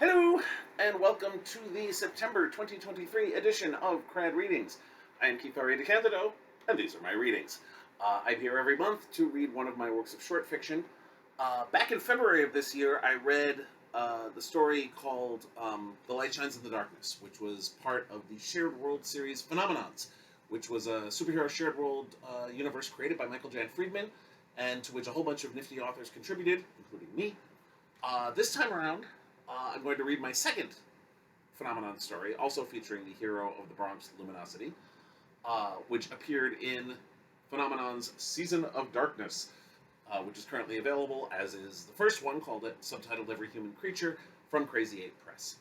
Hello, and welcome to the September 2023 edition of KRAD Readings. I am Keith R.A. DeCandido, and these are my readings. I'm here every month to read one of my works of short fiction. Back in February of this year, I read the story called The Light Shines in the Darkness, which was part of the Shared World series Phenomenons, which was a superhero shared world universe created by Michael Jan Friedman, and to which a whole bunch of nifty authors contributed, including me. This time around, I'm going to read my second Phenomenon story, also featuring the hero of the Bronx, Luminosity, which appeared in Phenomenon's Season of Darkness, which is currently available, as is the first one, subtitled Every Human Creature, from Crazy 8 Press.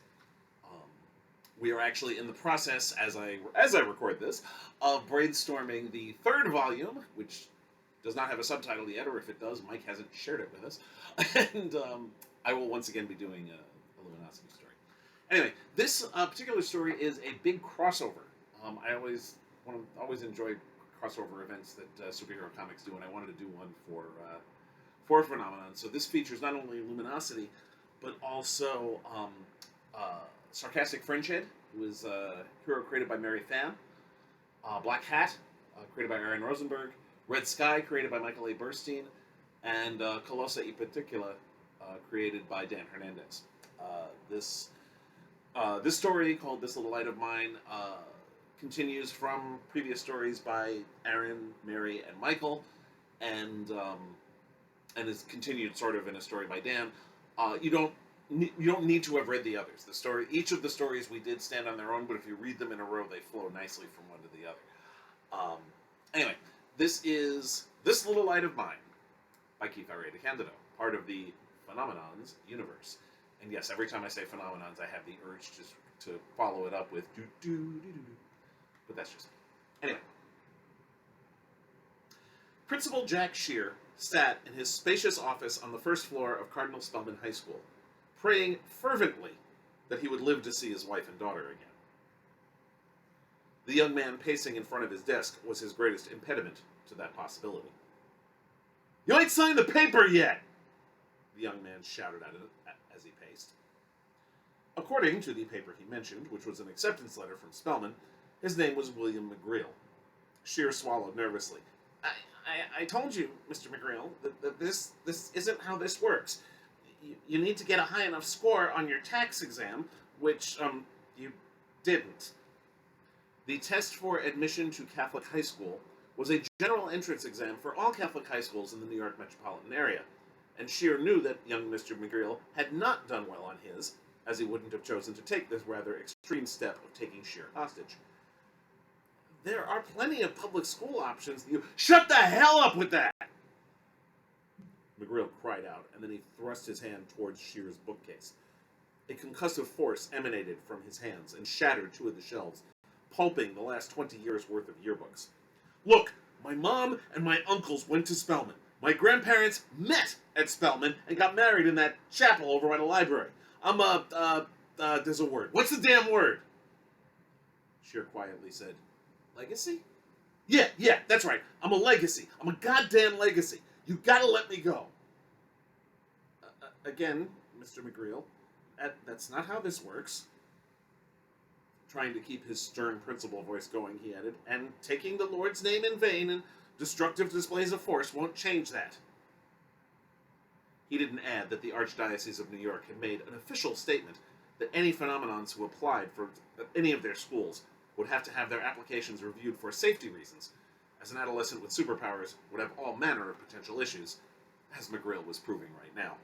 We are actually in the process, as I record this, of brainstorming the third volume, which does not have a subtitle yet, or if it does, Mike hasn't shared it with us, and I will once again be doing a Luminosity story. Anyway, this particular story is a big crossover. I always enjoy crossover events that superhero comics do, and I wanted to do one for Phenomenon. So this features not only Luminosity, but also Sarcastic Fringehead, who is a hero created by Mary Fan, Black Hat, created by Aaron Rosenberg, Red Sky, created by Michael A. Burstein, and Colosa y La Particula, created by Dan Hernandez. This story, called This Little Light of Mine, continues from previous stories by Aaron, Mary, and Michael, and is continued sort of in a story by Dan. You don't need to have read the others. Each of the stories we did stand on their own, but if you read them in a row, they flow nicely from one to the other. Anyway, this is This Little Light of Mine by Keith R.A. DeCandido, part of the Phenomenons universe. And yes, every time I say Phenomenons, I have the urge to follow it up with do-do-do-do-do. But that's just me. Anyway. Principal Jack Shear sat in his spacious office on the first floor of Cardinal Spellman High School, praying fervently that he would live to see his wife and daughter again. The young man pacing in front of his desk was his greatest impediment to that possibility. "You ain't signed the paper yet!" the young man shouted at it as he paced. According to the paper he mentioned, which was an acceptance letter from Spellman, his name was William McGreal. Shear swallowed nervously. I told you, Mr. McGreal, that this isn't how this works. You need to get a high enough score on your tax exam, which, you didn't. The test for admission to Catholic high school was a general entrance exam for all Catholic high schools in the New York metropolitan area, and Shear knew that young Mr. McGreal had not done well on his, as he wouldn't have chosen to take this rather extreme step of taking Shear hostage. "There are plenty of public school options that you—" "Shut the hell up with that!" McGreal cried out, and then he thrust his hand towards Shear's bookcase. A concussive force emanated from his hands and shattered two of the shelves, pulping the last 20 years' worth of yearbooks. "Look, my mom and my uncles went to Spellman. My grandparents met at Spellman and got married in that chapel over by the library. There's a word. What's the damn word?" Shear quietly said, "Legacy?" Yeah, that's right. I'm a legacy. I'm a goddamn legacy. You gotta let me go." Again, Mr. McGreal, that's not how this works." Trying to keep his stern principal voice going, he added, "and taking the Lord's name in vain and destructive displays of force won't change that." He didn't add that the Archdiocese of New York had made an official statement that any Phenomenons who applied for any of their schools would have to have their applications reviewed for safety reasons, as an adolescent with superpowers would have all manner of potential issues, as McGreal was proving right now.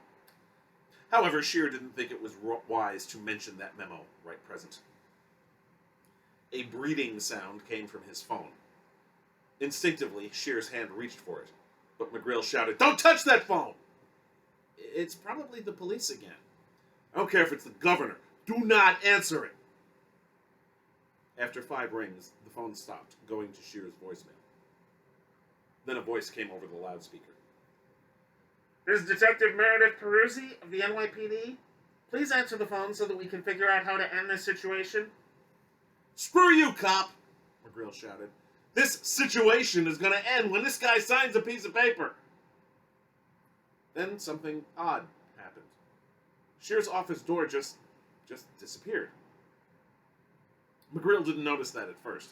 However, Shear didn't think it was wise to mention that memo right present. A breathing sound came from his phone. Instinctively, Shear's hand reached for it, but McGreal shouted, "Don't touch that phone!" "It's probably the police again." "I don't care if it's the governor. Do not answer it." After 5 rings, the phone stopped, going to Shear's voicemail. Then a voice came over the loudspeaker. "This is Detective Meredith Peruzzi of the NYPD. Please answer the phone so that we can figure out how to end this situation." "Screw you, cop!" McGreal shouted. "This situation is going to end when this guy signs a piece of paper." Then something odd happened. Shear's office door just just disappeared. McGreal didn't notice that at first,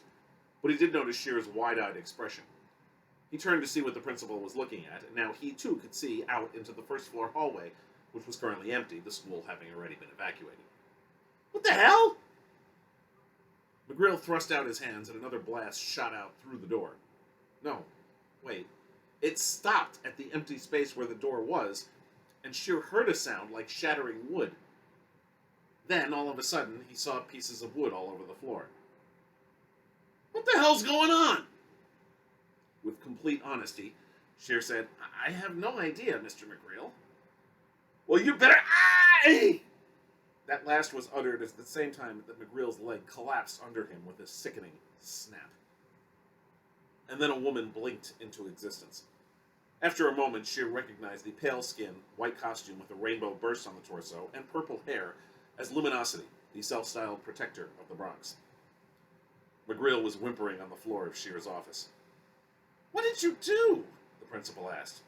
but he did notice Shear's wide-eyed expression. He turned to see what the principal was looking at, and now he too could see out into the first-floor hallway, which was currently empty, the school having already been evacuated. What the hell? McGreal thrust out his hands, and another blast shot out through the door. No, wait. It stopped at the empty space where the door was, and Shear heard a sound like shattering wood. Then, all of a sudden, he saw pieces of wood all over the floor. What the hell's going on? With complete honesty, Shear said, I have no idea, Mr. McGreal. Well, you better... Aye! That last was uttered at the same time that McGreal's leg collapsed under him with a sickening snap. And then a woman blinked into existence. After a moment, Shear recognized the pale skin, white costume with a rainbow burst on the torso, and purple hair as Luminosity, the self-styled protector of the Bronx. McGreal was whimpering on the floor of Shear's office. What did you do? The principal asked.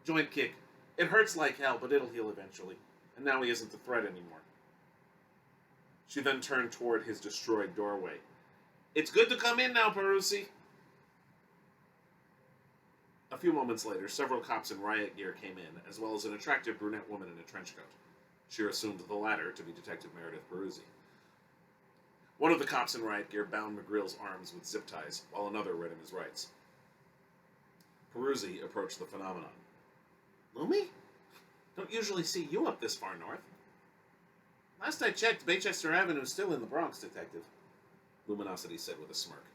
Joint kick. It hurts like hell, but it'll heal eventually. And now he isn't a threat anymore. She then turned toward his destroyed doorway. It's good to come in now, Peruzzi. A few moments later, several cops in riot gear came in, as well as an attractive brunette woman in a trench coat. Shear assumed the latter to be Detective Meredith Peruzzi. One of the cops in riot gear bound McGreal's arms with zip ties, while another read him his rights. Peruzzi approached the phenomenon. Lumi? Don't usually see you up this far north. Last I checked, Baychester Avenue's still in the Bronx, Detective, Luminosity said with a smirk.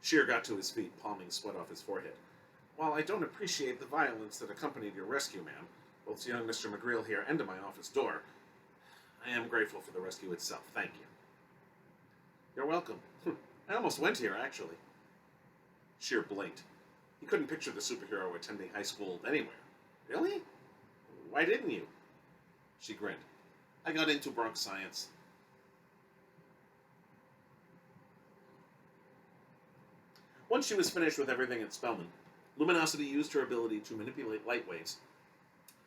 Shear got to his feet, palming sweat off his forehead. While I don't appreciate the violence that accompanied your rescue, ma'am, both to young Mr. McGreal here and to my office door, I am grateful for the rescue itself. Thank you. You're welcome. I almost went here, actually. Shear blinked. He couldn't picture the superhero attending high school anywhere. Really? Why didn't you? She grinned. I got into Bronx science. Once she was finished with everything at Spelman, Luminosity used her ability to manipulate light waves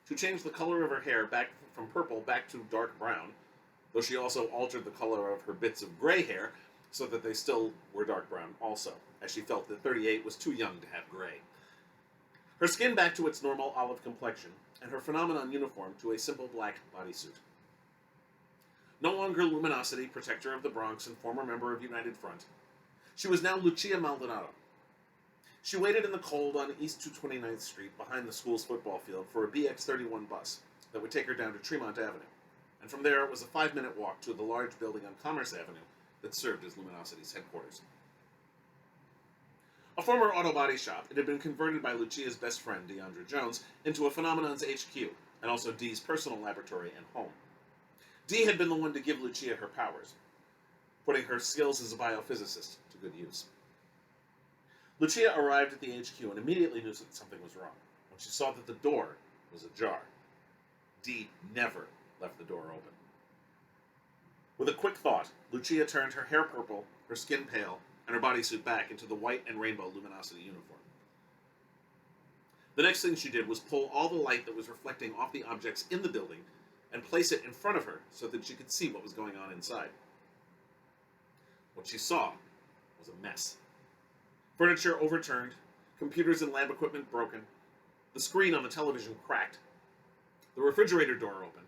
to change the color of her hair back from purple back to dark brown, though she also altered the color of her bits of gray hair so that they still were dark brown also, as she felt that 38 was too young to have gray. Her skin back to its normal olive complexion, and her phenomenon uniform to a simple black bodysuit. No longer Luminosity, protector of the Bronx and former member of United Front, she was now Lucia Maldonado. She waited in the cold on East 229th Street behind the school's football field for a BX-31 bus that would take her down to Tremont Avenue, and from there it was a 5-minute walk to the large building on Commerce Avenue that served as Luminosity's headquarters. A former auto body shop, it had been converted by Lucia's best friend, Deandra Jones, into a Phenomenon's HQ, and also Dee's personal laboratory and home. Dee had been the one to give Lucia her powers, putting her skills as a biophysicist to good use. Lucia arrived at the HQ and immediately knew that something was wrong, when she saw that the door was ajar. Dee never left the door open. With a quick thought, Lucia turned her hair purple, her skin pale, and her bodysuit back into the white and rainbow Luminosity uniform. The next thing she did was pull all the light that was reflecting off the objects in the building and place it in front of her so that she could see what was going on inside. What she saw was a mess. Furniture overturned, computers and lab equipment broken, the screen on the television cracked, the refrigerator door open,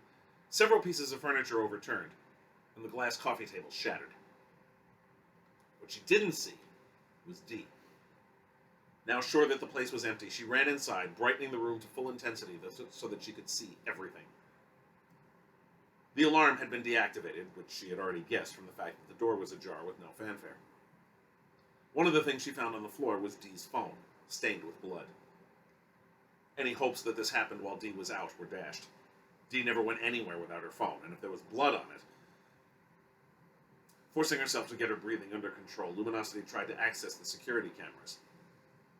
several pieces of furniture overturned, and the glass coffee table shattered. What she didn't see was Dee. Now sure that the place was empty, she ran inside, brightening the room to full intensity so that she could see everything. The alarm had been deactivated, which she had already guessed from the fact that the door was ajar with no fanfare. One of the things she found on the floor was Dee's phone, stained with blood. Any hopes that this happened while Dee was out were dashed. Dee never went anywhere without her phone, and if there was blood on it... Forcing herself to get her breathing under control, Luminosity tried to access the security cameras,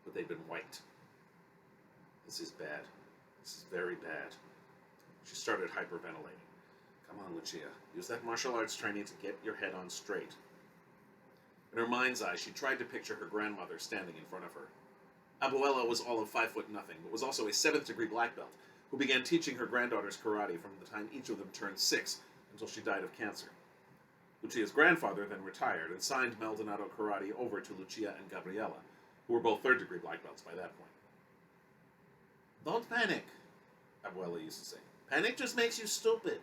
but they'd been wiped. This is bad. This is very bad. She started hyperventilating. Come on, Lucia. Use that martial arts training to get your head on straight. In her mind's eye, she tried to picture her grandmother standing in front of her. Abuela was all of 5'0", but was also a 7th-degree black belt, who began teaching her granddaughters karate from the time each of them turned 6, until she died of cancer. Lucia's grandfather then retired and signed Maldonado karate over to Lucia and Gabriela, who were both third-degree black belts by that point. Don't panic, Abuela used to say. Panic just makes you stupid.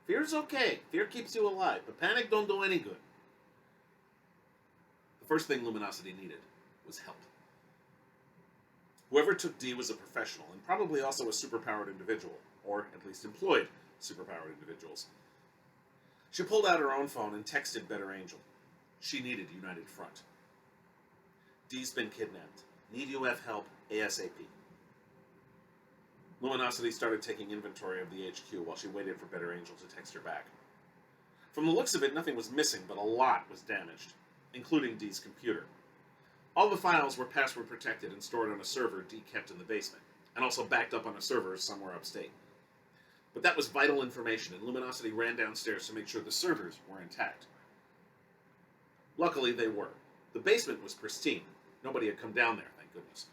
Fear's okay. Fear keeps you alive, but panic don't do any good. The first thing Luminosity needed was help. Whoever took D was a professional, and probably also a superpowered individual, or at least employed superpowered individuals. She pulled out her own phone and texted Better Angel. She needed United Front. Dee's been kidnapped. Need UF help ASAP. Luminosity started taking inventory of the HQ while she waited for Better Angel to text her back. From the looks of it, nothing was missing, but a lot was damaged, including Dee's computer. All the files were password protected and stored on a server Dee kept in the basement, and also backed up on a server somewhere upstate. But that was vital information, and Luminosity ran downstairs to make sure the servers were intact. Luckily, they were. The basement was pristine. Nobody had come down there, thank goodness.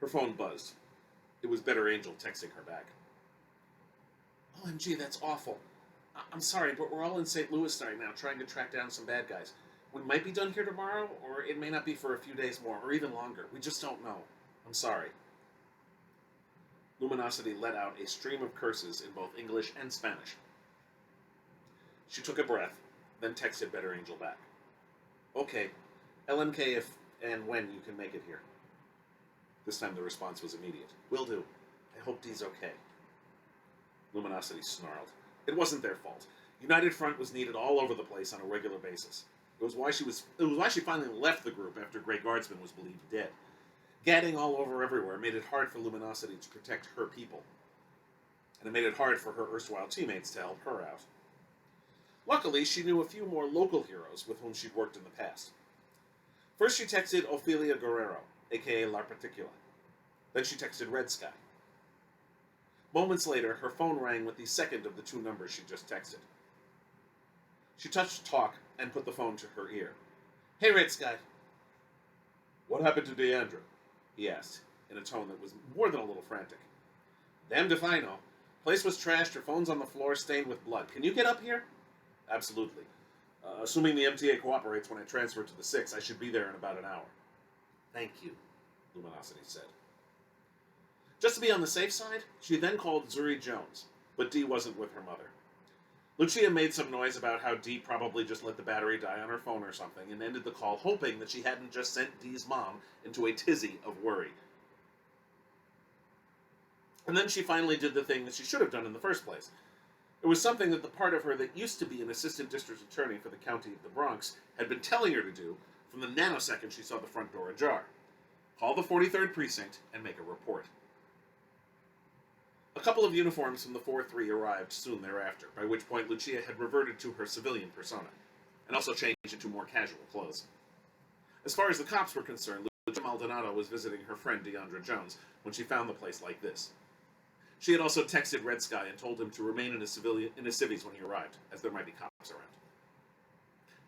Her phone buzzed. It was Better Angel texting her back. OMG, that's awful. I'm sorry, but we're all in St. Louis right now trying to track down some bad guys. We might be done here tomorrow, or it may not be for a few days more, or even longer. We just don't know. I'm sorry. Luminosity let out a stream of curses in both English and Spanish. She took a breath, then texted Better Angel back. Okay, LMK if and when you can make it here. This time the response was immediate. Will do. I hope Dee's okay. Luminosity snarled. It wasn't their fault. United Front was needed all over the place on a regular basis. It was why she finally left the group after Grey Guardsman was believed dead. Gadding all over everywhere made it hard for Luminosity to protect her people. And it made it hard for her erstwhile teammates to help her out. Luckily, she knew a few more local heroes with whom she'd worked in the past. First she texted Ofelia Guerrero, aka La Particula. Then she texted Red Sky. Moments later, her phone rang with the second of the two numbers she just texted. She touched talk and put the phone to her ear. Hey, Red Sky. What happened to Deandra? He asked, in a tone that was more than a little frantic. Damned if I know. Place was trashed, her phone's on the floor, stained with blood. Can you get up here? Absolutely. Assuming the MTA cooperates when I transfer to the 6, I should be there in about an hour. Thank you, Luminosity said. Just to be on the safe side, she then called Zuri Jones, but Dee wasn't with her mother. Lucia made some noise about how Dee probably just let the battery die on her phone or something, and ended the call hoping that she hadn't just sent Dee's mom into a tizzy of worry. And then she finally did the thing that she should have done in the first place. It was something that the part of her that used to be an assistant district attorney for the county of the Bronx had been telling her to do from the nanosecond she saw the front door ajar. Call the 43rd Precinct and make a report. A couple of uniforms from the 4-3 arrived soon thereafter, by which point Lucia had reverted to her civilian persona, and also changed into more casual clothes. As far as the cops were concerned, Lucia Maldonado was visiting her friend Deandra Jones when she found the place like this. She had also texted Red Sky and told him to remain in his civvies when he arrived, as there might be cops around.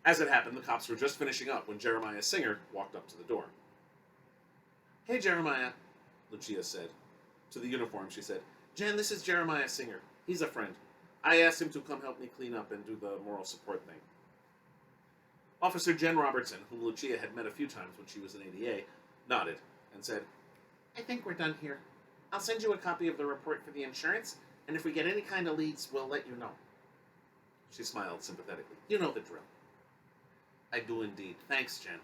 As it happened, the cops were just finishing up when Jeremiah Singer walked up to the door. Hey, Jeremiah, Lucia said. To the uniform, she said, Jen, this is Jeremiah Singer. He's a friend. I asked him to come help me clean up and do the moral support thing. Officer Jen Robertson, whom Lucia had met a few times when she was an ADA, nodded and said, I think we're done here. I'll send you a copy of the report for the insurance, and if we get any kind of leads, we'll let you know. She smiled sympathetically. You know the drill. I do indeed. Thanks, Jen.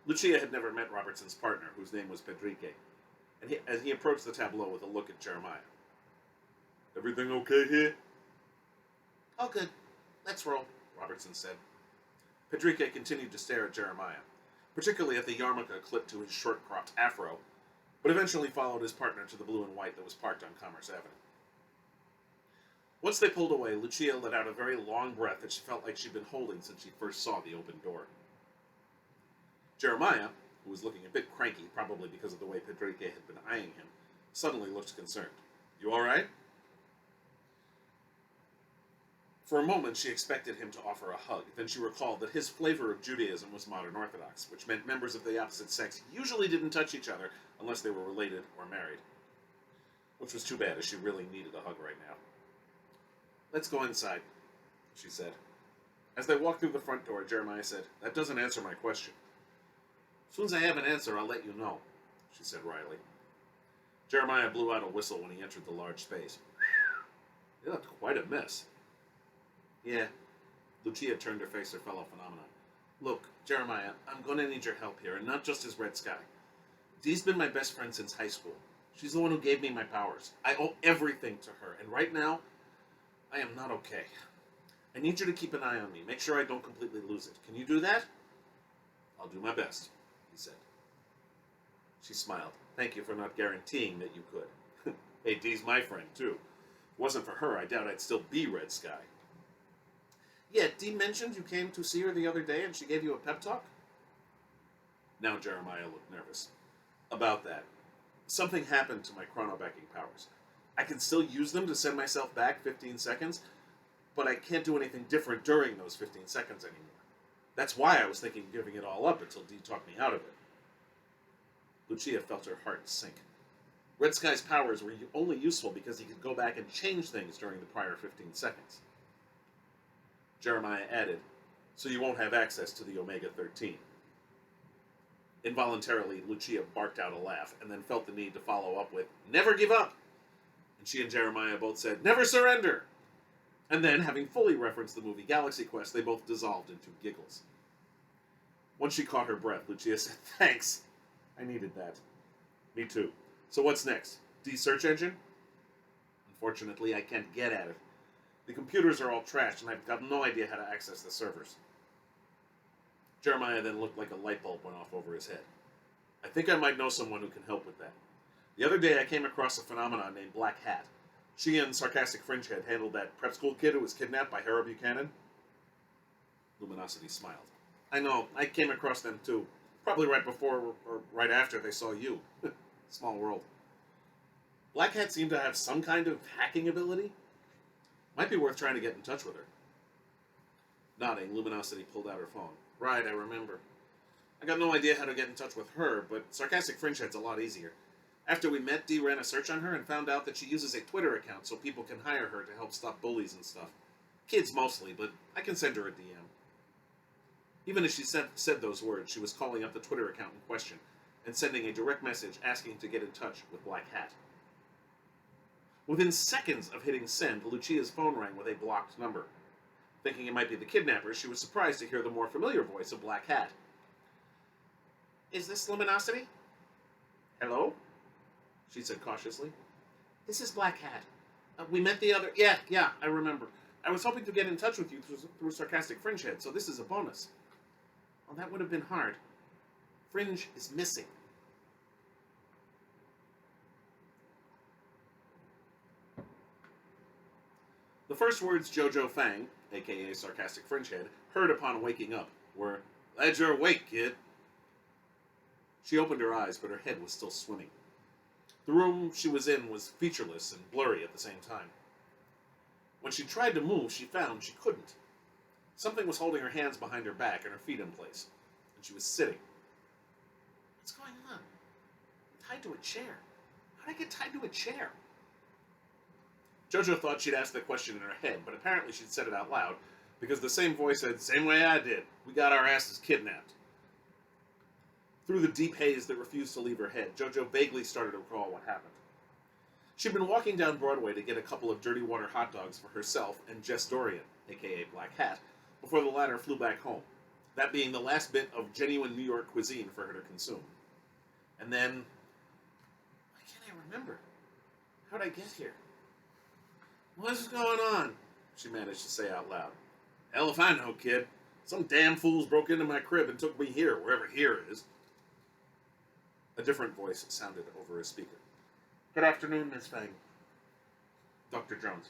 Lucia had never met Robertson's partner, whose name was Pedrique, and as he approached the tableau with a look at Jeremiah. Everything okay here? All good. Let's roll, Robertson said. Pedrique continued to stare at Jeremiah, particularly at the yarmulke clipped to his short-cropped afro, but eventually followed his partner to the blue and white that was parked on Commerce Avenue. Once they pulled away, Lucia let out a very long breath that she felt like she'd been holding since she first saw the open door. Jeremiah, who was looking a bit cranky, probably because of the way Pedrique had been eyeing him, suddenly looked concerned. You all right? For a moment, she expected him to offer a hug. Then she recalled that his flavor of Judaism was modern Orthodox, which meant members of the opposite sex usually didn't touch each other unless they were related or married. Which was too bad, as she really needed a hug right now. Let's go inside, she said. As they walked through the front door, Jeremiah said, "That doesn't answer my question." "As soon as I have an answer, I'll let you know," she said wryly. Jeremiah blew out a whistle when he entered the large space. "You left quite a mess." "Yeah." Lucia turned her face to her fellow phenomena. "Look, Jeremiah, I'm going to need your help here, and not just as Red Sky. Dee's been my best friend since high school. She's the one who gave me my powers. I owe everything to her, and right now, I am not okay. I need you to keep an eye on me, make sure I don't completely lose it. Can you do that?" "I'll do my best," he said. She smiled. "Thank you for not guaranteeing that you could." "Hey, Dee's my friend, too. If it wasn't for her, I doubt I'd still be Red Sky." "Yeah, Dee mentioned you came to see her the other day and she gave you a pep talk?" Now Jeremiah looked nervous. "About that. Something happened to my chronobacking powers. I can still use them to send myself back 15 seconds, but I can't do anything different during those 15 seconds anymore. That's why I was thinking of giving it all up until Dee talked me out of it." Lucia felt her heart sink. Red Sky's powers were only useful because he could go back and change things during the prior 15 seconds. Jeremiah added, "So you won't have access to the Omega-13. Involuntarily, Lucia barked out a laugh and then felt the need to follow up with, "Never give up!" And she and Jeremiah both said, "Never surrender!" And then, having fully referenced the movie Galaxy Quest, they both dissolved into giggles. Once she caught her breath, Lucia said, "Thanks. I needed that." "Me too. So what's next? Dee's search engine?" "Unfortunately, I can't get at it. The computers are all trashed, and I've got no idea how to access the servers." Jeremiah then looked like a light bulb went off over his head. "I think I might know someone who can help with that. The other day I came across a phenomenon named Black Hat. She and Sarcastic Fringehead handled that prep school kid who was kidnapped by Hera Buchanan." Luminosity smiled. "I know, I came across them too. Probably right before or right after they saw you. Small world. Black Hat seemed to have some kind of hacking ability. Might be worth trying to get in touch with her." Nodding, Luminosity pulled out her phone. "Right, I remember. I got no idea how to get in touch with her, but Sarcastic Fringehead's a lot easier. After we met, Dee ran a search on her and found out that she uses a Twitter account so people can hire her to help stop bullies and stuff. Kids mostly, but I can send her a DM." Even as she said those words, she was calling up the Twitter account in question and sending a direct message asking to get in touch with Black Hat. Within seconds of hitting send, Lucia's phone rang with a blocked number. Thinking it might be the kidnapper, she was surprised to hear the more familiar voice of Black Hat. "Is this Luminosity?" "Hello?" she said cautiously. "This is Black Hat. We met the other... Yeah, I remember. I was hoping to get in touch with you through Sarcastic Fringehead, so this is a bonus." "Well, that would have been hard. Fringe is missing." The first words Jojo Fang, a.k.a. Sarcastic Fringehead, heard upon waking up were, "Glad you're awake, kid." She opened her eyes, but her head was still swimming. The room she was in was featureless and blurry at the same time. When she tried to move, she found she couldn't. Something was holding her hands behind her back and her feet in place, and she was sitting. "What's going on? I'm tied to a chair. How did I get tied to a chair?" Jojo thought she'd asked the question in her head, but apparently she'd said it out loud, because the same voice said, "Same way I did. We got our asses kidnapped." Through the deep haze that refused to leave her head, Jojo vaguely started to recall what happened. She'd been walking down Broadway to get a couple of dirty water hot dogs for herself and Jess Dorian, a.k.a. Black Hat, before the latter flew back home, that being the last bit of genuine New York cuisine for her to consume. And then... why can't I remember? How'd I get here? "What's going on?" she managed to say out loud. "Hell if I know, kid. Some damn fools broke into my crib and took me here, wherever here is." A different voice sounded over a speaker. "Good afternoon, Miss Fang. Dr. Jones.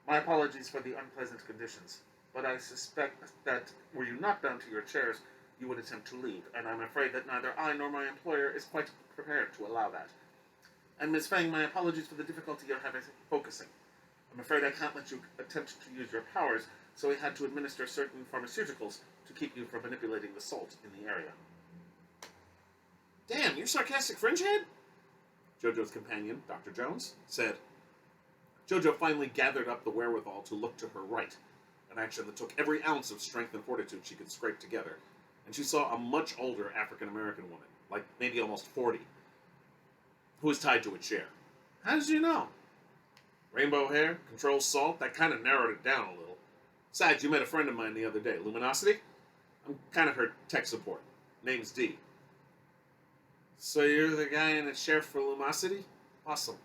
My apologies for the unpleasant conditions, but I suspect that were you not bound to your chairs, you would attempt to leave, and I'm afraid that neither I nor my employer is quite prepared to allow that. And Miss Fang, my apologies for the difficulty you're having focusing. I'm afraid I can't let you attempt to use your powers, so we had to administer certain pharmaceuticals to keep you from manipulating the salt in the area." "Damn, you're Sarcastic Fringehead?" Jojo's companion, Dr. Jones, said. Jojo finally gathered up the wherewithal to look to her right, an action that took every ounce of strength and fortitude she could scrape together, and she saw a much older African-American woman, like maybe almost 40, who was tied to a chair. How did you know? Rainbow hair, controls salt, that kind of narrowed it down a little. Besides, you met a friend of mine the other day, Luminosity? I'm kind of her tech support. Name's D. So you're the guy in the chair for Luminosity? Awesome.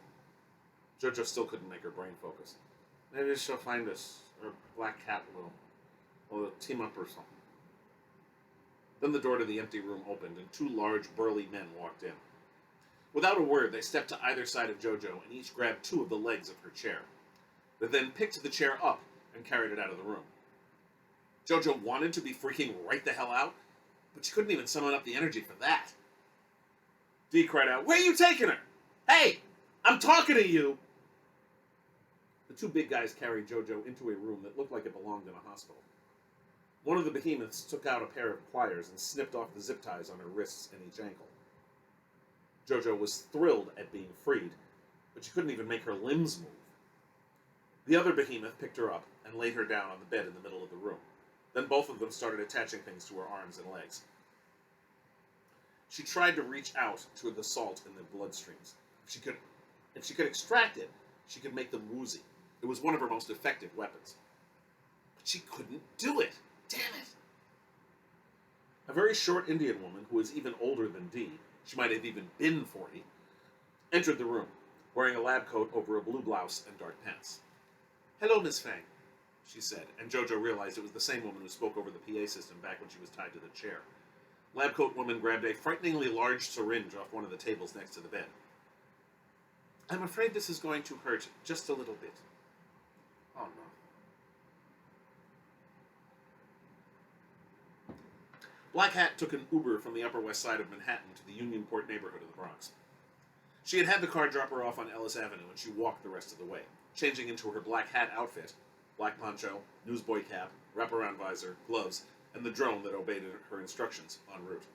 Jojo still couldn't make her brain focus. Maybe she'll find us, or Black Cat will. We'll team up or something. Then the door to the empty room opened, and two large, burly men walked in. Without a word, they stepped to either side of Jojo and each grabbed two of the legs of her chair. They then picked the chair up and carried it out of the room. Jojo wanted to be freaking right the hell out, but she couldn't even summon up the energy for that. Dee cried out, "Where are you taking her? Hey, I'm talking to you!" The two big guys carried Jojo into a room that looked like it belonged in a hospital. One of the behemoths took out a pair of pliers and snipped off the zip ties on her wrists and each ankle. Jojo was thrilled at being freed, but she couldn't even make her limbs move. The other behemoth picked her up and laid her down on the bed in the middle of the room. Then both of them started attaching things to her arms and legs. She tried to reach out to the salt in the bloodstreams. If she could extract it, she could make them woozy. It was one of her most effective weapons. But she couldn't do it. Damn it! A very short Indian woman, who was even older than Dee, she might have even been 40, entered the room, wearing a lab coat over a blue blouse and dark pants. "Hello, Miss Fang," she said, and Jojo realized it was the same woman who spoke over the PA system back when she was tied to the chair. Lab coat woman grabbed a frighteningly large syringe off one of the tables next to the bed. "I'm afraid this is going to hurt just a little bit." Oh, no. Black Hat took an Uber from the Upper West Side of Manhattan to the Unionport neighborhood of the Bronx. She had had the car drop her off on Ellis Avenue, and she walked the rest of the way, changing into her black hat outfit, black poncho, newsboy cap, wraparound visor, gloves, and the drone that obeyed her instructions en route.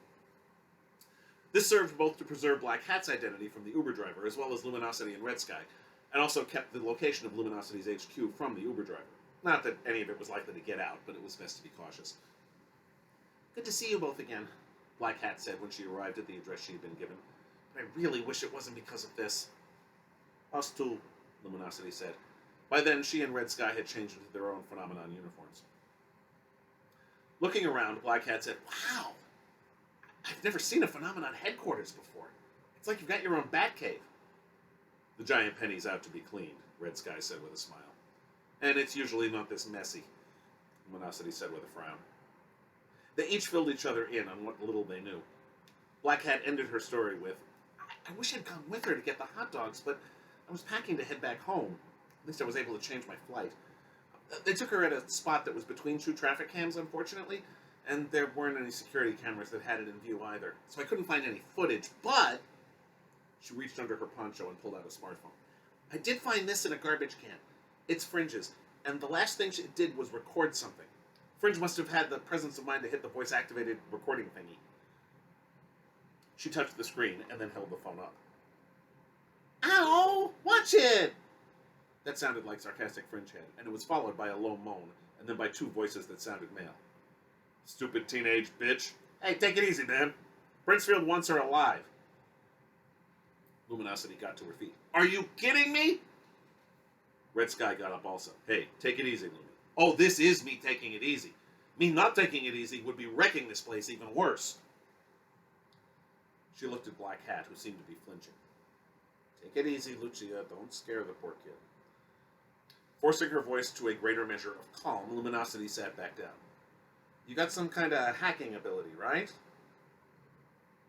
This served both to preserve Black Hat's identity from the Uber driver, as well as Luminosity and Red Sky, and also kept the location of Luminosity's HQ from the Uber driver. Not that any of it was likely to get out, but it was best to be cautious. "Good to see you both again," Black Hat said when she arrived at the address she had been given. "But I really wish it wasn't because of this." "Us too," Luminosity said. By then, she and Red Sky had changed into their own Phenomenon uniforms. Looking around, Black Hat said, "Wow, I've never seen a Phenomenon headquarters before. It's like you've got your own bat cave." "The giant penny's out to be cleaned," Red Sky said with a smile. "And it's usually not this messy," Luminosity said with a frown. They each filled each other in on what little they knew. Black Hat ended her story with, I wish I'd gone with her to get the hot dogs, but I was packing to head back home. At least I was able to change my flight. They took her at a spot that was between two traffic cams, unfortunately, and there weren't any security cameras that had it in view either, so I couldn't find any footage, but..." She reached under her poncho and pulled out a smartphone. "I did find this in a garbage can. It's Fringe's, and the last thing she did was record something. Fringe must have had the presence of mind to hit the voice-activated recording thingy." She touched the screen and then held the phone up. "Ow! Watch it!" That sounded like Sarcastic Fringehead, and it was followed by a low moan, and then by two voices that sounded male. "Stupid teenage bitch. Hey, take it easy, man. Brincefield wants her alive." Luminosity got to her feet. "Are you kidding me?" Red Sky got up also. "Hey, take it easy, Lumi." "Oh, this is me taking it easy. Me not taking it easy would be wrecking this place even worse." She looked at Black Hat, who seemed to be flinching. "Take it easy, Lucia. Don't scare the poor kid." Forcing her voice to a greater measure of calm, Luminosity sat back down. "You got some kind of hacking ability, right?"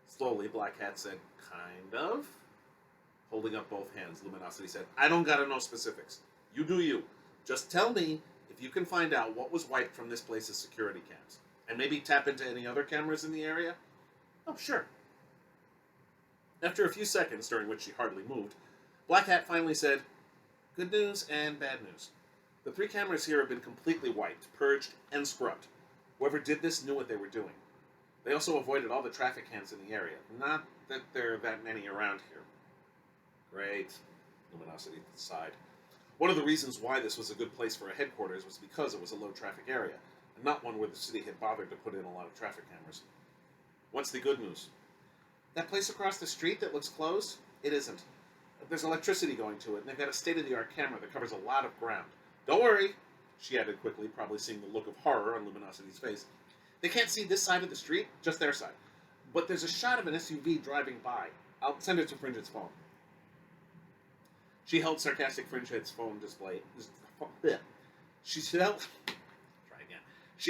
Slowly, Black Hat said, "Kind of." Holding up both hands, Luminosity said, "I don't gotta know specifics. You do you. Just tell me if you can find out what was wiped from this place's security cams. And maybe tap into any other cameras in the area?" "Oh, sure." After a few seconds, during which she hardly moved, Black Hat finally said, "Good news and bad news. The 3 cameras here have been completely wiped, purged, and scrubbed. Whoever did this knew what they were doing. They also avoided all the traffic cams in the area. Not that there are that many around here." "Great," Luminosity sighed. One of the reasons why this was a good place for a headquarters was because it was a low-traffic area, and not one where the city had bothered to put in a lot of traffic cameras. What's the good news? That place across the street that looks closed? It isn't. There's electricity going to it, and they've got a state-of-the-art camera that covers a lot of ground. Don't worry, she added quickly, probably seeing the look of horror on Luminosity's face. They can't see this side of the street, just their side. But there's a shot of an SUV driving by. I'll send it to Fringehead's phone. She held Sarcastic Fringehead's phone display. She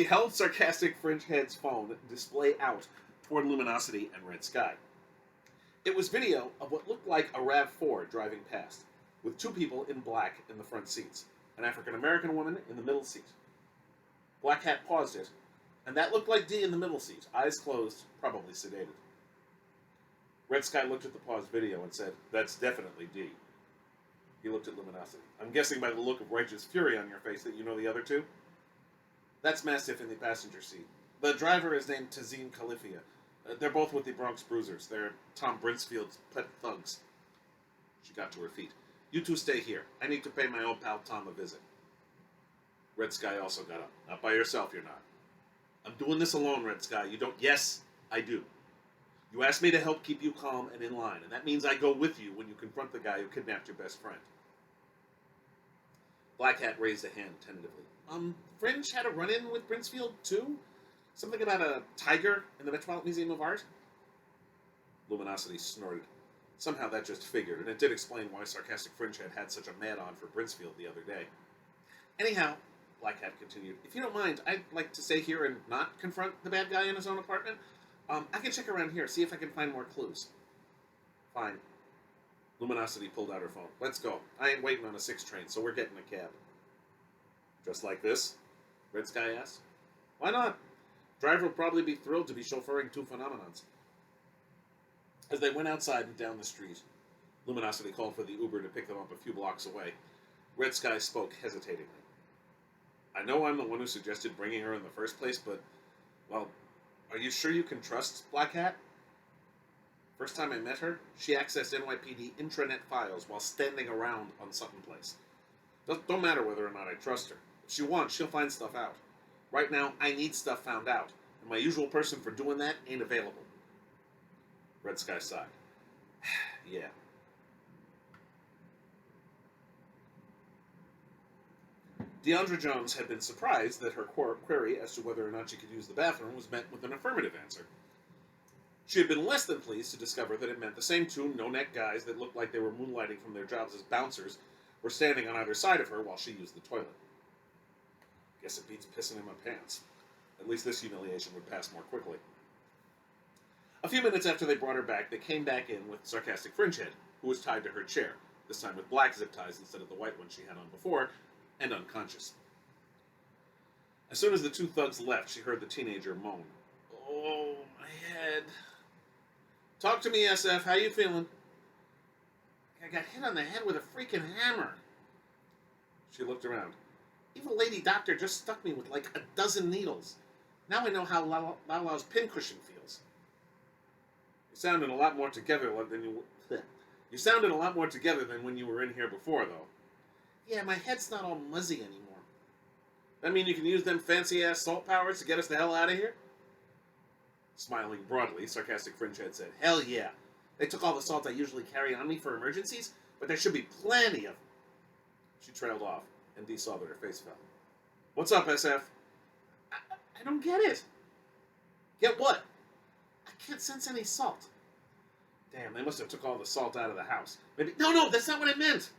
held Sarcastic Fringehead's phone display out toward Luminosity and Red Sky. It was video of what looked like a RAV4 driving past, with two people in black in the front seats, an African-American woman in the middle seat. Black Hat paused it, and that looked like D in the middle seat, eyes closed, probably sedated. Red Sky looked at the paused video and said, "That's definitely D." He looked at Luminosity. "I'm guessing by the look of righteous fury on your face that you know the other two?" "That's Mastiff in the passenger seat. The driver is named Tazeen Khalifia. They're both with the Bronx Bruisers. They're Tom Brinsfield's pet thugs." She got to her feet. "You two stay here. I need to pay my old pal Tom a visit." Red Sky also got up. "Not by yourself, you're not." "I'm doing this alone, Red Sky. You don't..." "Yes, I do. You asked me to help keep you calm and in line, and that means I go with you when you confront the guy who kidnapped your best friend." Black Hat raised a hand tentatively. Fringe had a run-in with Brinsfield, too? Something about a tiger in the Metropolitan Museum of Art?" Luminosity snorted. Somehow that just figured, and it did explain why Sarcastic Fringehead had such a mad-on for Brinsfield the other day. "Anyhow," Black Hat continued, "if you don't mind, I'd like to stay here and not confront the bad guy in his own apartment. I can check around here, see if I can find more clues." "Fine." Luminosity pulled out her phone. "Let's go. I ain't waiting on a 6 train, so we're getting a cab." "Just like this?" Red Sky asked. "Why not? Driver will probably be thrilled to be chauffeuring two phenomenons." As they went outside and down the street, Luminosity called for the Uber to pick them up a few blocks away. Red Sky spoke hesitatingly. "I know I'm the one who suggested bringing her in the first place, but, well, are you sure you can trust Black Hat? First time I met her, she accessed NYPD intranet files while standing around on Sutton Place. Don't matter whether or not I trust her. If she wants, she'll find stuff out. Right now, I need stuff found out, and my usual person for doing that ain't available." Red Sky sighed. "Yeah." Deandra Jones had been surprised that her query as to whether or not she could use the bathroom was met with an affirmative answer. She had been less than pleased to discover that it meant the same two no-neck guys that looked like they were moonlighting from their jobs as bouncers were standing on either side of her while she used the toilet. Guess it beats pissing in my pants. At least this humiliation would pass more quickly. A few minutes after they brought her back, they came back in with Sarcastic Fringehead, who was tied to her chair, this time with black zip ties instead of the white ones she had on before, and unconscious. As soon as the two thugs left, she heard the teenager moan. "Oh, my head." "Talk to me, SF. How you feeling?" "I got hit on the head with a freaking hammer." She looked around. "Evil lady doctor just stuck me with like a dozen needles. Now I know how Lala's pincushion feels." You sounded a lot more together than when you were in here before, though." "Yeah, my head's not all muzzy anymore." "That mean you can use them fancy-ass salt powers to get us the hell out of here?" Smiling broadly, Sarcastic Fringehead said, "Hell yeah. They took all the salt I usually carry on me for emergencies, but there should be plenty of..." She trailed off, and Dee saw that her face fell. "What's up, SF?" I don't get it." "Get what?" "I can't sense any salt." "Damn, they must have took all the salt out of the house. Maybe..." No, that's not what I meant."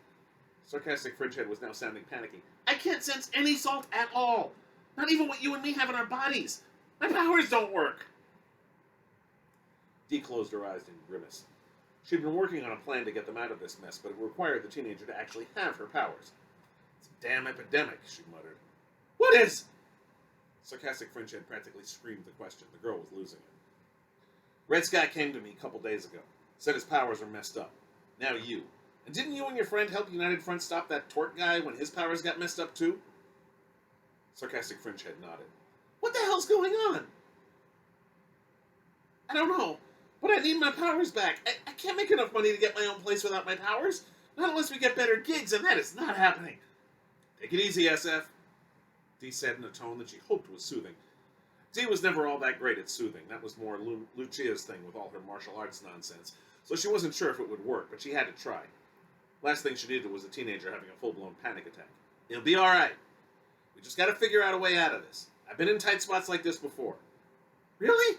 Sarcastic Fringehead was now sounding panicky. "I can't sense any salt at all. Not even what you and me have in our bodies. My powers don't work." Dee closed her eyes and grimaced. She'd been working on a plan to get them out of this mess, but it required the teenager to actually have her powers. "It's a damn epidemic," she muttered. "What is?" Sarcastic Fringehead practically screamed the question. The girl was losing it. "Red Sky came to me a couple days ago. Said his powers are messed up. Now you. And didn't you and your friend help United Front stop that tort guy when his powers got messed up too?" Sarcastic Fringehead nodded. "What the hell's going on?" "I don't know, but I need my powers back. I can't make enough money to get my own place without my powers. Not unless we get better gigs, and that is not happening. Take it easy, SF, Dee said in a tone that she hoped was soothing. Dee was never all that great at soothing. That was more Lucia's thing with all her martial arts nonsense, so she wasn't sure if it would work, but she had to try. Last thing she needed was a teenager having a full-blown panic attack. It'll be all right. We just got to figure out a way out of this. I've been in tight spots like this before. Really?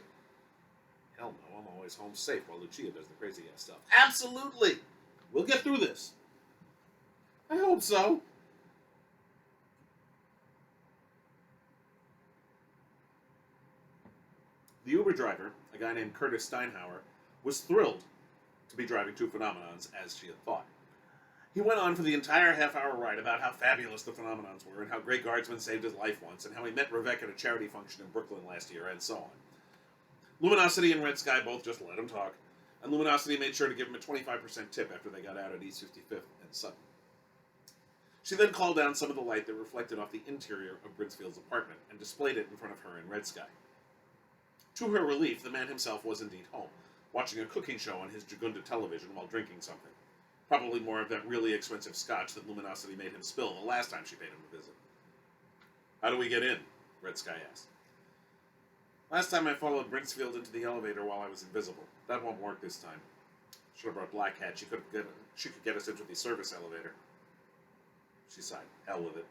Hell no, I'm always home safe while Lucia does the crazy-ass stuff. Absolutely! We'll get through this. I hope so. The Uber driver, a guy named Curtis Steinhauer, was thrilled to be driving two phenomenons as she had thought. He went on for the entire half-hour ride about how fabulous the phenomenons were and how great guardsmen saved his life once and how he met Rebecca at a charity function in Brooklyn last year and so on. Luminosity and Red Sky both just let him talk, and Luminosity made sure to give him a 25% tip after they got out at East 55th and Sutton. She then called down some of the light that reflected off the interior of Brinsfield's apartment and displayed it in front of her and Red Sky. To her relief, the man himself was indeed home, watching a cooking show on his Jagunda television while drinking something. Probably more of that really expensive scotch that Luminosity made him spill the last time she paid him a visit. How do we get in? Red Sky asked. Last time I followed Brinsfield into the elevator while I was invisible. That won't work this time. Should have brought Black Hat. She could get us into the service elevator. She sighed. Hell with it.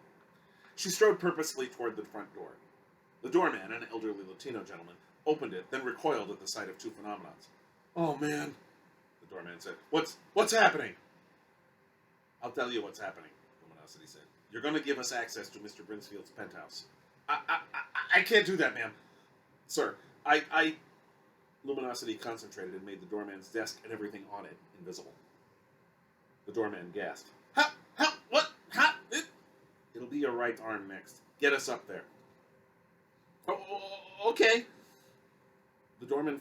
She strode purposefully toward the front door. The doorman, an elderly Latino gentleman, opened it, then recoiled at the sight of two phenomenons. Oh, man, the doorman said. What's happening? I'll tell you what's happening, Luminosity said. You're going to give us access to Mr. Brinsfield's penthouse. I can't do that, ma'am. Sir, Luminosity concentrated and made the doorman's desk and everything on it invisible. The doorman gasped. What? It'll be your right arm next. Get us up there. Oh, okay. The doorman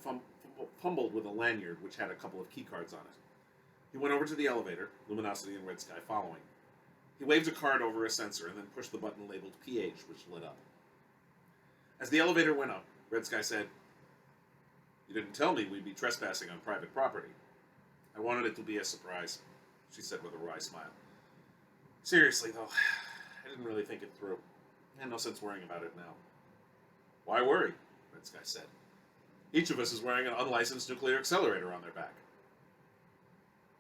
fumbled with a lanyard which had a couple of keycards on it. He went over to the elevator, Luminosity and Red Sky following. He waved a card over a sensor and then pushed the button labeled PH, which lit up. As the elevator went up, Red Sky said, You didn't tell me we'd be trespassing on private property. I wanted it to be a surprise, she said with a wry smile. Seriously, though, I didn't really think it through. I had no sense worrying about it now. Why worry? Red Sky said. Each of us is wearing an unlicensed nuclear accelerator on their back.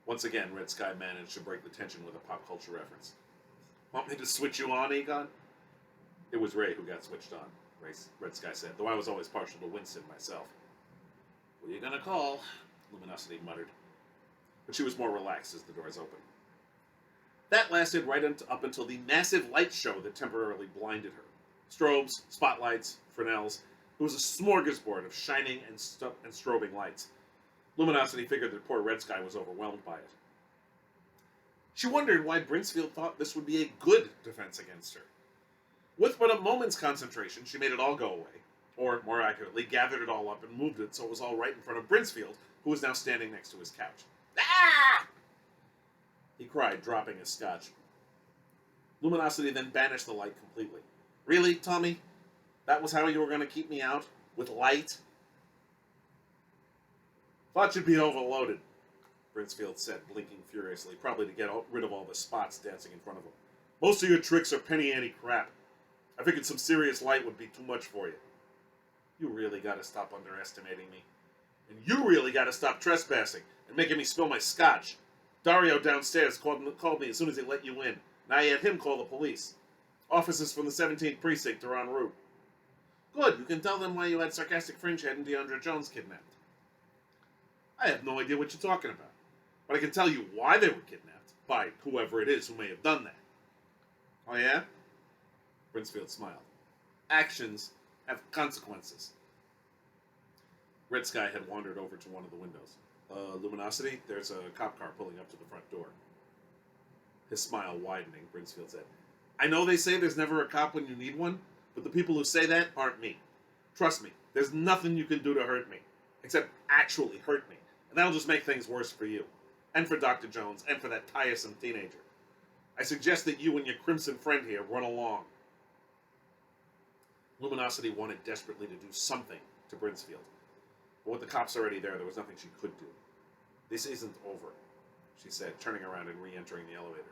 Once again, Red Sky managed to break the tension with a pop culture reference. Want me to switch you on, Egon? It was Ray who got switched on, Red Sky said, though I was always partial to Winston myself. Who are you gonna call? Luminosity muttered. But she was more relaxed as the doors opened. That lasted right up until the massive light show that temporarily blinded her. Strobes, spotlights, Fresnels. It was a smorgasbord of shining and strobing lights. Luminosity figured that poor Red Sky was overwhelmed by it. She wondered why Brinsfield thought this would be a good defense against her. With but a moment's concentration, she made it all go away, or, more accurately, gathered it all up and moved it so it was all right in front of Brinsfield, who was now standing next to his couch. Ah! He cried, dropping his scotch. Luminosity then banished the light completely. Really, Tommy? That was how you were going to keep me out? With light? Thought you'd be overloaded, Brinsfield said, blinking furiously, probably to get rid of all the spots dancing in front of him. Most of your tricks are penny-ante crap. I figured some serious light would be too much for you. You really gotta stop underestimating me. And you really gotta stop trespassing and making me spill my scotch. Dario downstairs called me as soon as he let you in, and I had him call the police. Officers from the 17th Precinct are en route. Good, you can tell them why you had Sarcastic Fringehead and DeAndre Jones kidnapped. I have no idea what you're talking about, but I can tell you why they were kidnapped, by whoever it is who may have done that. Oh yeah? Brinsfield smiled. Actions have consequences. Red Sky had wandered over to one of the windows. Luminosity, there's a cop car pulling up to the front door. His smile widening, Brinsfield said, I know they say there's never a cop when you need one, but the people who say that aren't me. Trust me, there's nothing you can do to hurt me, except actually hurt me, and that'll just make things worse for you, and for Dr. Jones, and for that tiresome teenager. I suggest that you and your crimson friend here run along. Luminosity wanted desperately to do something to Brinsfield, but with the cops already there was nothing she could do. This isn't over. she said, turning around and re-entering the elevator.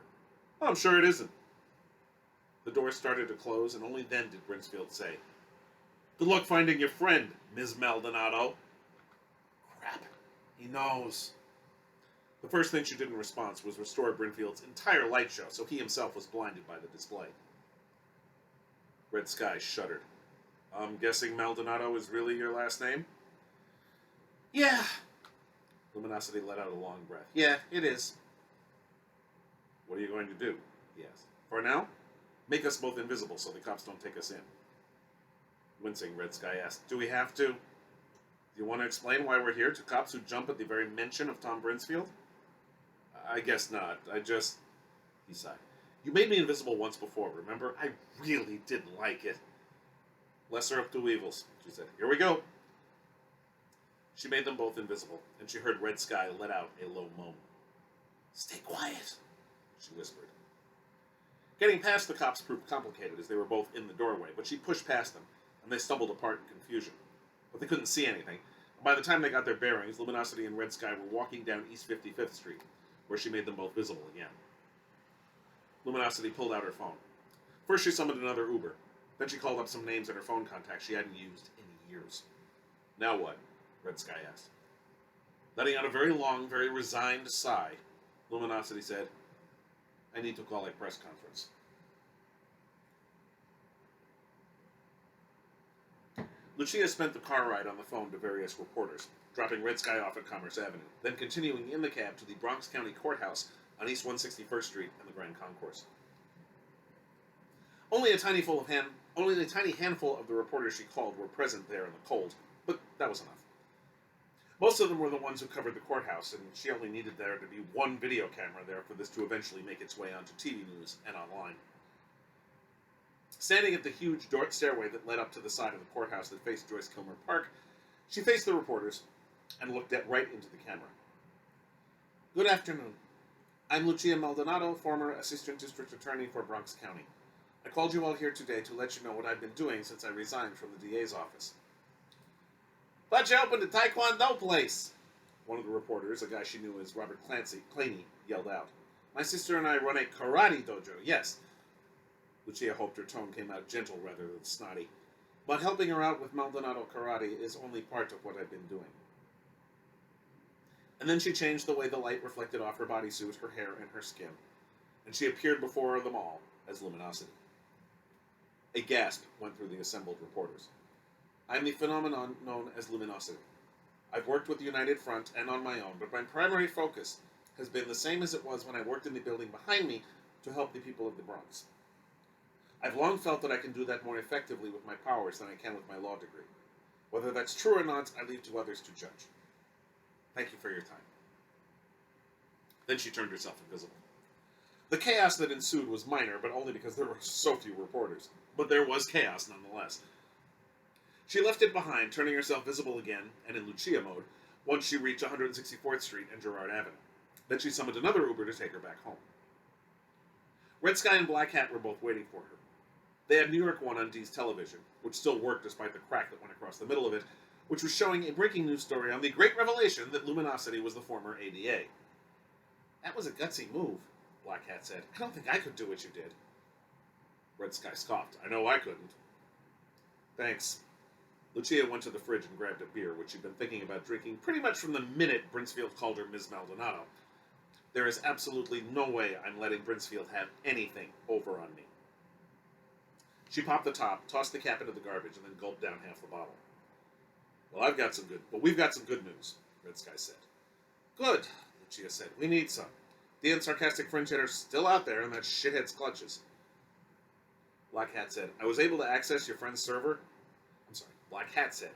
Oh, I'm sure it isn't. The door started to close, and only then did Brinsfield say, Good luck finding your friend, Ms. Maldonado. Crap. He knows. The first thing she did in response was restore Brinfield's entire light show, so he himself was blinded by the display. Red Sky shuddered. I'm guessing Maldonado is really your last name? Yeah. Luminosity let out a long breath. Yeah, it is. What are you going to do? He asked. For now, make us both invisible so the cops don't take us in. Wincing, Red Sky asked, Do we have to? Do you want to explain why we're here to cops who jump at the very mention of Tom Brinsfield? I guess not. He sighed. You made me invisible once before, remember? I really didn't like it. Lesser of two evils, she said. Here we go. She made them both invisible, and she heard Red Sky let out a low moan. Stay quiet, she whispered. Getting past the cops proved complicated as they were both in the doorway, but she pushed past them, and they stumbled apart in confusion. But they couldn't see anything. By the time they got their bearings, Luminosity and Red Sky were walking down East 55th Street, where she made them both visible again. Luminosity pulled out her phone. First she summoned another Uber. Then she called up some names in her phone contacts she hadn't used in years. Now what? Red Sky asked. Letting out a very long, very resigned sigh, Luminosity said, I need to call a press conference. Lucia spent the car ride on the phone to various reporters, dropping Red Sky off at Commerce Avenue, then continuing in the cab to the Bronx County Courthouse on East 161st Street and the Grand Concourse. Only a tiny handful of the reporters she called were present there in the cold, but that was enough. Most of them were the ones who covered the courthouse, and she only needed there to be one video camera there for this to eventually make its way onto TV news and online. Standing at the huge stairway that led up to the side of the courthouse that faced Joyce Kilmer Park, she faced the reporters and looked right into the camera. Good afternoon. I'm Lucia Maldonado, former Assistant District Attorney for Bronx County. I called you all here today to let you know what I've been doing since I resigned from the DA's office. Thought you opened a Taekwondo place, one of the reporters, a guy she knew as Robert Claney, yelled out. My sister and I run a karate dojo, yes. Lucia hoped her tone came out gentle rather than snotty. But helping her out with Maldonado karate is only part of what I've been doing. And then she changed the way the light reflected off her bodysuit, her hair, and her skin, and she appeared before them all as Luminosity. A gasp went through the assembled reporters. I'm the phenomenon known as Luminosity. I've worked with the United Front and on my own, but my primary focus has been the same as it was when I worked in the building behind me to help the people of the Bronx. I've long felt that I can do that more effectively with my powers than I can with my law degree. Whether that's true or not, I leave to others to judge. Thank you for your time. Then she turned herself invisible. The chaos that ensued was minor, but only because there were so few reporters. But there was chaos nonetheless. She left it behind, turning herself visible again, and in Lucia mode, once she reached 164th Street and Girard Avenue. Then she summoned another Uber to take her back home. Red Sky and Black Hat were both waiting for her. They had New York 1 on Dee's television, which still worked despite the crack that went across the middle of it, which was showing a breaking news story on the great revelation that Luminosity was the former ADA. That was a gutsy move, Black Hat said. I don't think I could do what you did. Red Sky scoffed. I know I couldn't. Thanks. Lucia went to the fridge and grabbed a beer, which she'd been thinking about drinking pretty much from the minute Brinsfield called her Ms. Maldonado. There is absolutely no way I'm letting Brinsfield have anything over on me. She popped the top, tossed the cap into the garbage, and then gulped down half the bottle. Well, we've got some good news, Red Sky said. Good, Lucia said. We need some. Dee and Sarcastic Fringehead are still out there in that shithead's clutches. Black Hat said, I was able to access your friend's server. Black Hat said,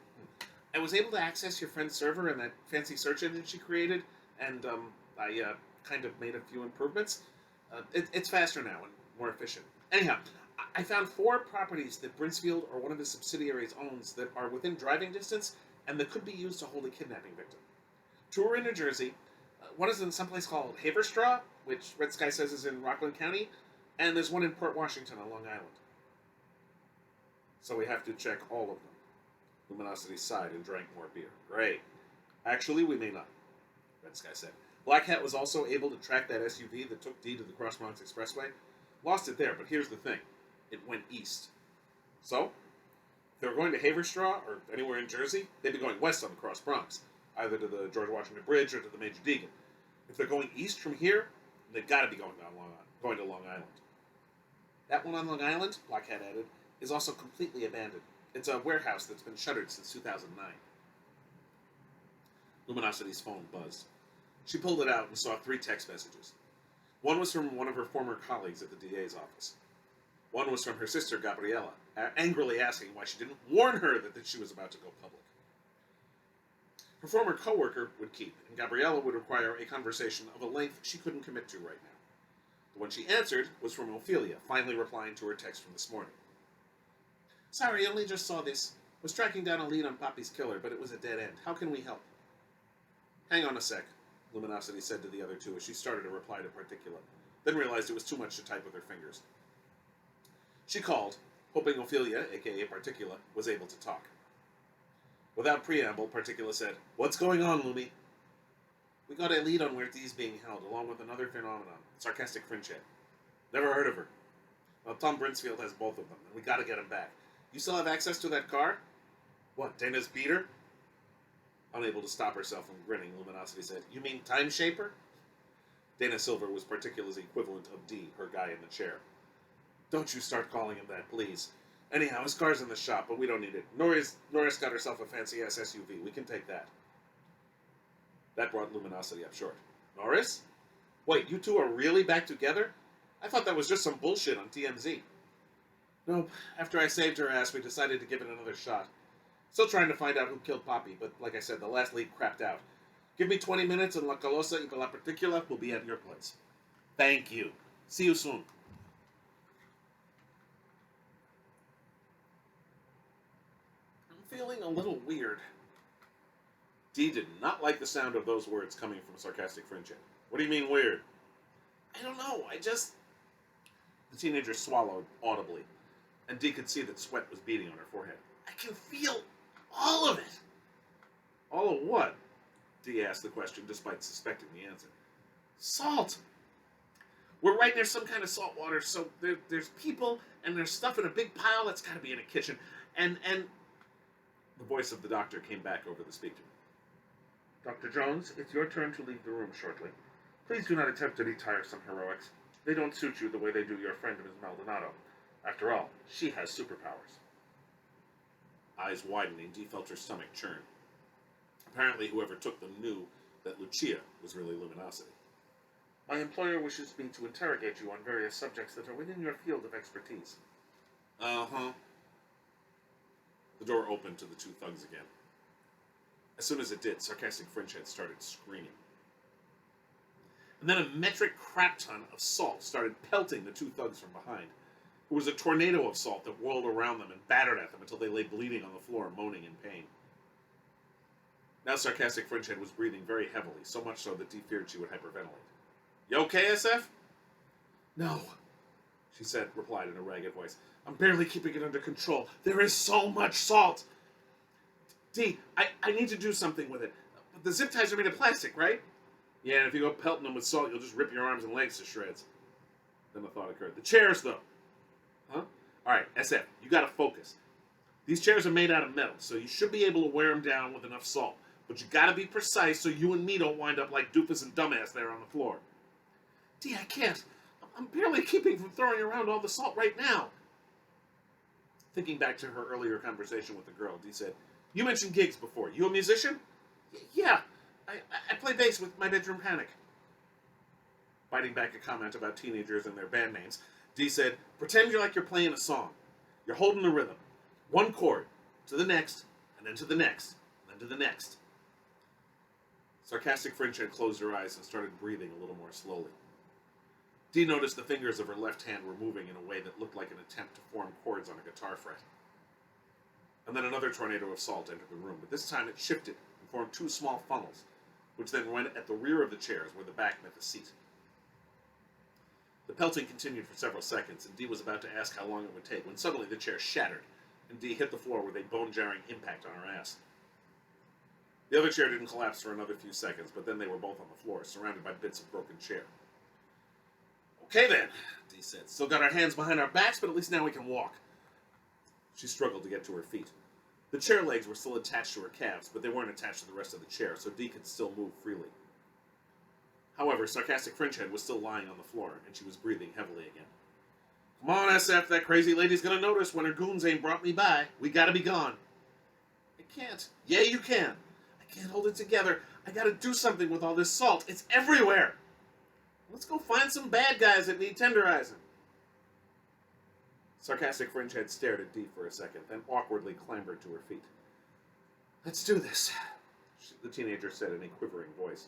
I was able to access your friend's server and that fancy search engine she created, and I kind of made a few improvements. It's faster now and more efficient. Anyhow, I found 4 properties that Brinsfield or one of his subsidiaries owns that are within driving distance and that could be used to hold a kidnapping victim. 2 are in New Jersey. One is in someplace called Haverstraw, which Red Sky says is in Rockland County, and there's one in Port Washington on Long Island. So we have to check all of them. Luminosity sighed and drank more beer. Great. Actually, we may not, Red Sky said. Black Hat was also able to track that SUV that took Dee to the Cross Bronx Expressway. Lost it there, but here's the thing. It went east. So, if they were going to Haverstraw or anywhere in Jersey, they'd be going west on the Cross Bronx, either to the George Washington Bridge or to the Major Deegan. If they're going east from here, they've got to be going to Long Island. That one on Long Island, Black Hat added, is also completely abandoned. It's a warehouse that's been shuttered since 2009. Luminosity's phone buzzed. She pulled it out and saw 3 text messages. One was from one of her former colleagues at the DA's office. One was from her sister, Gabriella, angrily asking why she didn't warn her that she was about to go public. Her former co-worker would keep, and Gabriella would require a conversation of a length she couldn't commit to right now. The one she answered was from Ophelia, finally replying to her text from this morning. Sorry, only just saw this. Was tracking down a lead on Poppy's killer, but it was a dead end. How can we help? Hang on a sec, Luminosity said to the other two as she started a reply to Particula, then realized it was too much to type with her fingers. She called, hoping Ophelia, aka Particula, was able to talk. Without preamble, Particula said, What's going on, Lumi? We got a lead on where Dee's being held, along with another phenomenon, Sarcastic Fringehead. Never heard of her. Well, Tom Brinsfield has both of them, and we gotta get him back. You still have access to that car? What, Dana's beat her? Unable to stop herself from grinning, Luminosity said, You mean Time Shaper? Dana Silver was Particula's equivalent of D, her guy in the chair. Don't you start calling him that, please. Anyhow, his car's in the shop, but we don't need it. Norris got herself a fancy-ass SUV. We can take that. That brought Luminosity up short. Norris? Wait, you two are really back together? I thought that was just some bullshit on TMZ. Nope. After I saved her ass, we decided to give it another shot. Still trying to find out who killed Poppy, but like I said, the last lead crapped out. Give me 20 minutes and La Colosa y La Particula will be at your place. Thank you. See you soon. I'm feeling a little weird. Dee did not like the sound of those words coming from Sarcastic Fringehead. What do you mean weird? I don't know, The teenager swallowed audibly, and Dee could see that sweat was beading on her forehead. I can feel all of it. All of what? Dee asked the question, despite suspecting the answer. Salt. We're right near some kind of salt water, so there's people, and there's stuff in a big pile that's got to be in a kitchen. And the voice of the doctor came back over the speaker. Dr. Jones, it's your turn to leave the room shortly. Please do not attempt any tiresome heroics. They don't suit you the way they do your friend, Ms. Maldonado. After all, she has superpowers. Eyes widening, Dee felt her stomach churn. Apparently, whoever took them knew that Lucia was really Luminosity. My employer wishes me to interrogate you on various subjects that are within your field of expertise. Uh-huh. The door opened to the two thugs again. As soon as it did, Sarcastic Fringehead started screaming. And then a metric crap ton of salt started pelting the two thugs from behind. It was a tornado of salt that whirled around them and battered at them until they lay bleeding on the floor, moaning in pain. Now Sarcastic Fringehead was breathing very heavily, so much so that Dee feared she would hyperventilate. You okay, SF? No, she replied in a ragged voice. I'm barely keeping it under control. There is so much salt. Dee, I need to do something with it. But the zip ties are made of plastic, right? Yeah, and if you go pelting them with salt, you'll just rip your arms and legs to shreds. Then the thought occurred. The chairs, though. Huh? Alright, SF, you gotta focus. These chairs are made out of metal, so you should be able to wear them down with enough salt. But you gotta be precise so you and me don't wind up like Doofus and Dumbass there on the floor. Dee, I can't. I'm barely keeping from throwing around all the salt right now. Thinking back to her earlier conversation with the girl, Dee said, You mentioned gigs before. You a musician? Yeah. I play bass with My Bedroom Panic. Biting back a comment about teenagers and their band names, Dee said, Pretend you're playing a song. You're holding the rhythm. One chord, to the next, and then to the next, and then to the next. Sarcastic Fringehead closed her eyes and started breathing a little more slowly. Dee noticed the fingers of her left hand were moving in a way that looked like an attempt to form chords on a guitar fret. And then another tornado of salt entered the room, but this time it shifted and formed two small funnels, which then went at the rear of the chairs where the back met the seat. The pelting continued for several seconds, and Dee was about to ask how long it would take when suddenly the chair shattered, and Dee hit the floor with a bone-jarring impact on her ass. The other chair didn't collapse for another few seconds, but then they were both on the floor, surrounded by bits of broken chair. Okay then, Dee said. Still got our hands behind our backs, but at least now we can walk. She struggled to get to her feet. The chair legs were still attached to her calves, but they weren't attached to the rest of the chair, so Dee could still move freely. However, Sarcastic Fringehead was still lying on the floor, and she was breathing heavily again. Come on, SF, that crazy lady's gonna notice when her goons ain't brought me by. We gotta be gone. I can't. Yeah, you can. I can't hold it together. I gotta do something with all this salt. It's everywhere. Let's go find some bad guys that need tenderizing. Sarcastic Fringehead stared at Dee for a second, then awkwardly clambered to her feet. Let's do this, the teenager said in a quivering voice.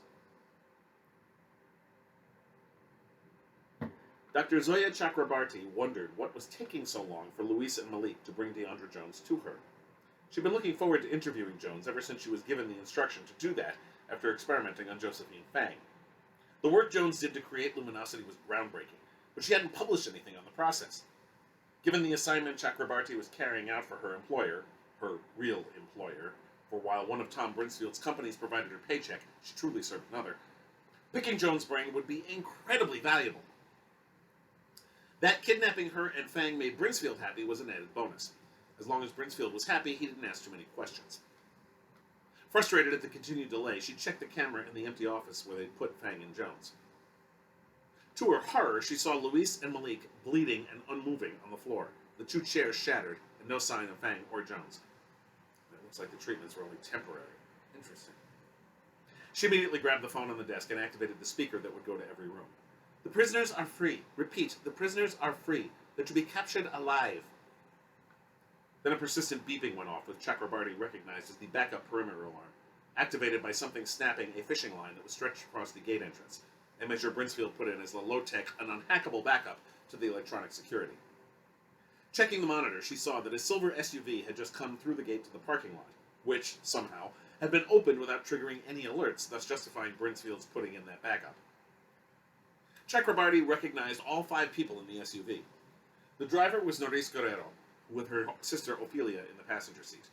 Dr. Zoya Chakrabarti wondered what was taking so long for Luis and Malik to bring DeAndre Jones to her. She'd been looking forward to interviewing Jones ever since she was given the instruction to do that after experimenting on Josephine Fang. The work Jones did to create Luminosity was groundbreaking, but she hadn't published anything on the process. Given the assignment Chakrabarti was carrying out for her employer, her real employer, for while one of Tom Brinsfield's companies provided her paycheck, she truly served another, picking Jones' brain would be incredibly valuable. That kidnapping her and Fang made Brinsfield happy was an added bonus. As long as Brinsfield was happy, he didn't ask too many questions. Frustrated at the continued delay, she checked the camera in the empty office where they'd put Fang and Jones. To her horror, she saw Luis and Malik bleeding and unmoving on the floor, the two chairs shattered, and no sign of Fang or Jones. It looks like the treatments were only temporary. Interesting. She immediately grabbed the phone on the desk and activated the speaker that would go to every room. The prisoners are free. Repeat, the prisoners are free. They're to be captured alive. Then a persistent beeping went off, which Chakrabarti recognized as the backup perimeter alarm, activated by something snapping a fishing line that was stretched across the gate entrance, a measure Brinsfield put in as a low-tech and unhackable backup to the electronic security. Checking the monitor, she saw that a silver SUV had just come through the gate to the parking lot, which, somehow, had been opened without triggering any alerts, thus justifying Brinsfield's putting in that backup. Chakrabarti recognized all 5 people in the SUV. The driver was Norris Guerrero, with her sister Ophelia in the passenger seat.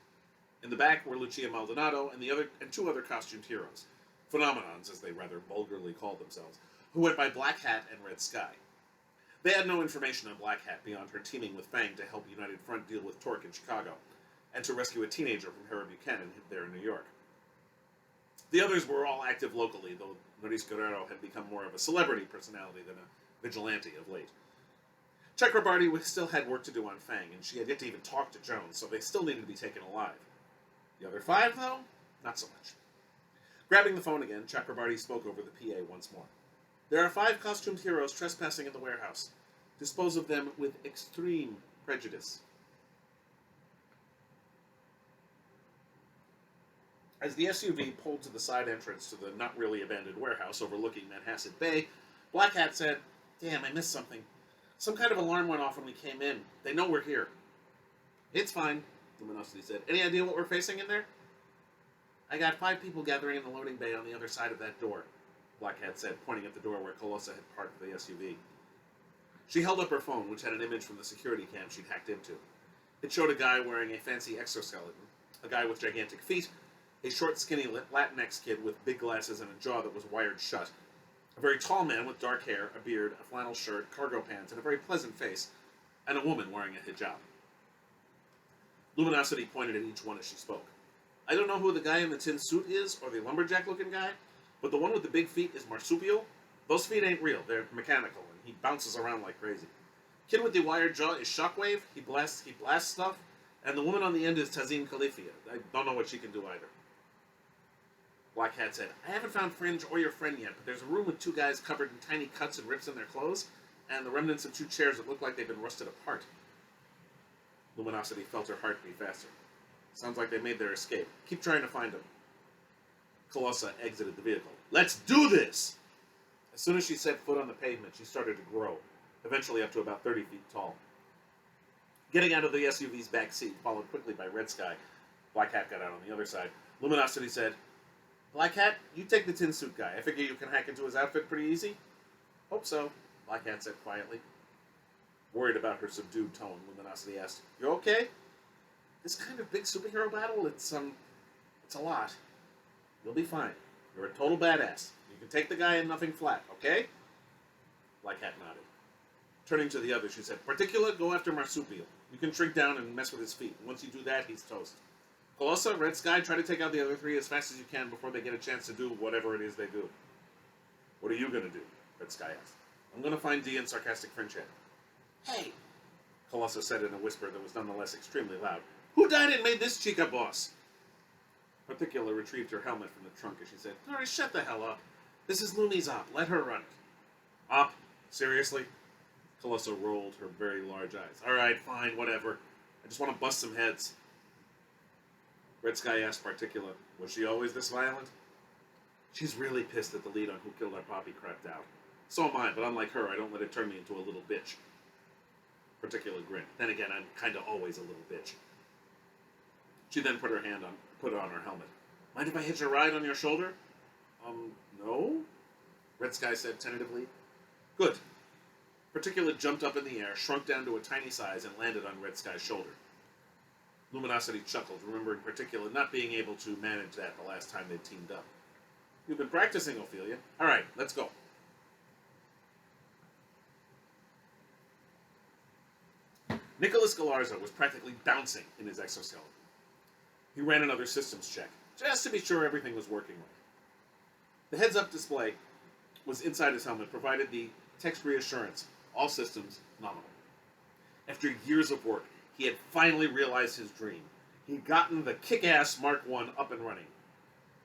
In the back were Lucia Maldonado and 2 other costumed heroes, phenomenons as they rather vulgarly called themselves, who went by Black Hat and Red Sky. They had no information on Black Hat beyond her teaming with Fang to help United Front deal with Torque in Chicago, and to rescue a teenager from Harry Buchanan there in New York. The others were all active locally, though Norris Guerrero had become more of a celebrity personality than a vigilante of late. Chakrabarti still had work to do on Fang, and she had yet to even talk to Jones, so they still needed to be taken alive. The other 5, though, not so much. Grabbing the phone again, Chakrabarti spoke over the PA once more. There are 5 costumed heroes trespassing in the warehouse. Dispose of them with extreme prejudice. As the SUV pulled to the side entrance to the not-really-abandoned warehouse overlooking Manhasset Bay, Black Hat said, Damn, I missed something. Some kind of alarm went off when we came in. They know we're here. It's fine, Luminosity said. Any idea what we're facing in there? I got 5 people gathering in the loading bay on the other side of that door, Black Hat said, pointing at the door where Colosa had parked the SUV. She held up her phone, which had an image from the security cam she'd hacked into. It showed a guy wearing a fancy exoskeleton, a guy with gigantic feet, a short, skinny Latinx kid with big glasses and a jaw that was wired shut, a very tall man with dark hair, a beard, a flannel shirt, cargo pants, and a very pleasant face, and a woman wearing a hijab. Luminosity pointed at each one as she spoke. I don't know who the guy in the tin suit is, or the lumberjack-looking guy, but the one with the big feet is Marsupial. Those feet ain't real, they're mechanical, and he bounces around like crazy. Kid with the wired jaw is Shockwave, he blasts stuff, and the woman on the end is Tazeen Khalifia. I don't know what she can do either. Black Hat said, I haven't found Fringe or your friend yet, but there's a room with 2 guys covered in tiny cuts and rips in their clothes, and the remnants of 2 chairs that look like they've been rusted apart. Luminosity felt her heart beat faster. Sounds like they made their escape. Keep trying to find them. Colosa exited the vehicle. Let's do this! As soon as she set foot on the pavement, she started to grow, eventually up to about 30 feet tall. Getting out of the SUV's back seat, followed quickly by Red Sky, Black Hat got out on the other side. Luminosity said, Black Hat, you take the tin suit guy. I figure you can hack into his outfit pretty easy. Hope so, Black Hat said quietly. Worried about her subdued tone, Luminosity asked, You okay? This kind of big superhero battle, it's a lot. You'll be fine. You're a total badass. You can take the guy in nothing flat, okay? Black Hat nodded. Turning to the other, she said, Particula, go after Marsupial. You can shrink down and mess with his feet. And once you do that, he's toast. Colosa, Red Sky, try to take out the other three as fast as you can before they get a chance to do whatever it is they do. What are you going to do? Red Sky asked. I'm going to find D and Sarcastic Fringehead. Hey, Colosa said in a whisper that was nonetheless extremely loud. Who died and made this chica boss? Particula retrieved her helmet from the trunk as she said, All right, shut the hell up. This is Lumi's op. Let her run it. Op? Seriously? Colosa rolled her very large eyes. All right, fine, whatever. I just want to bust some heads. Red Sky asked Particula, was she always this violent? She's really pissed that the lead on Who Killed Our Poppy crapped out. So am I, but unlike her, I don't let it turn me into a little bitch. Particula grinned. Then again, I'm kind of always a little bitch. She then put on her helmet. Mind if I hitch a ride on your shoulder? No? Red Sky said tentatively. Good. Particula jumped up in the air, shrunk down to a tiny size, and landed on Red Sky's shoulder. Luminosity chuckled, remembering Particula not being able to manage that the last time they teamed up. You've been practicing, Ophelia. All right, let's go. Nicholas Galarza was practically bouncing in his exoskeleton. He ran another systems check, just to be sure everything was working right. The heads-up display was inside his helmet, provided the text reassurance, all systems nominal. After years of work, he had finally realized his dream. He'd gotten the kick-ass Mark I up and running.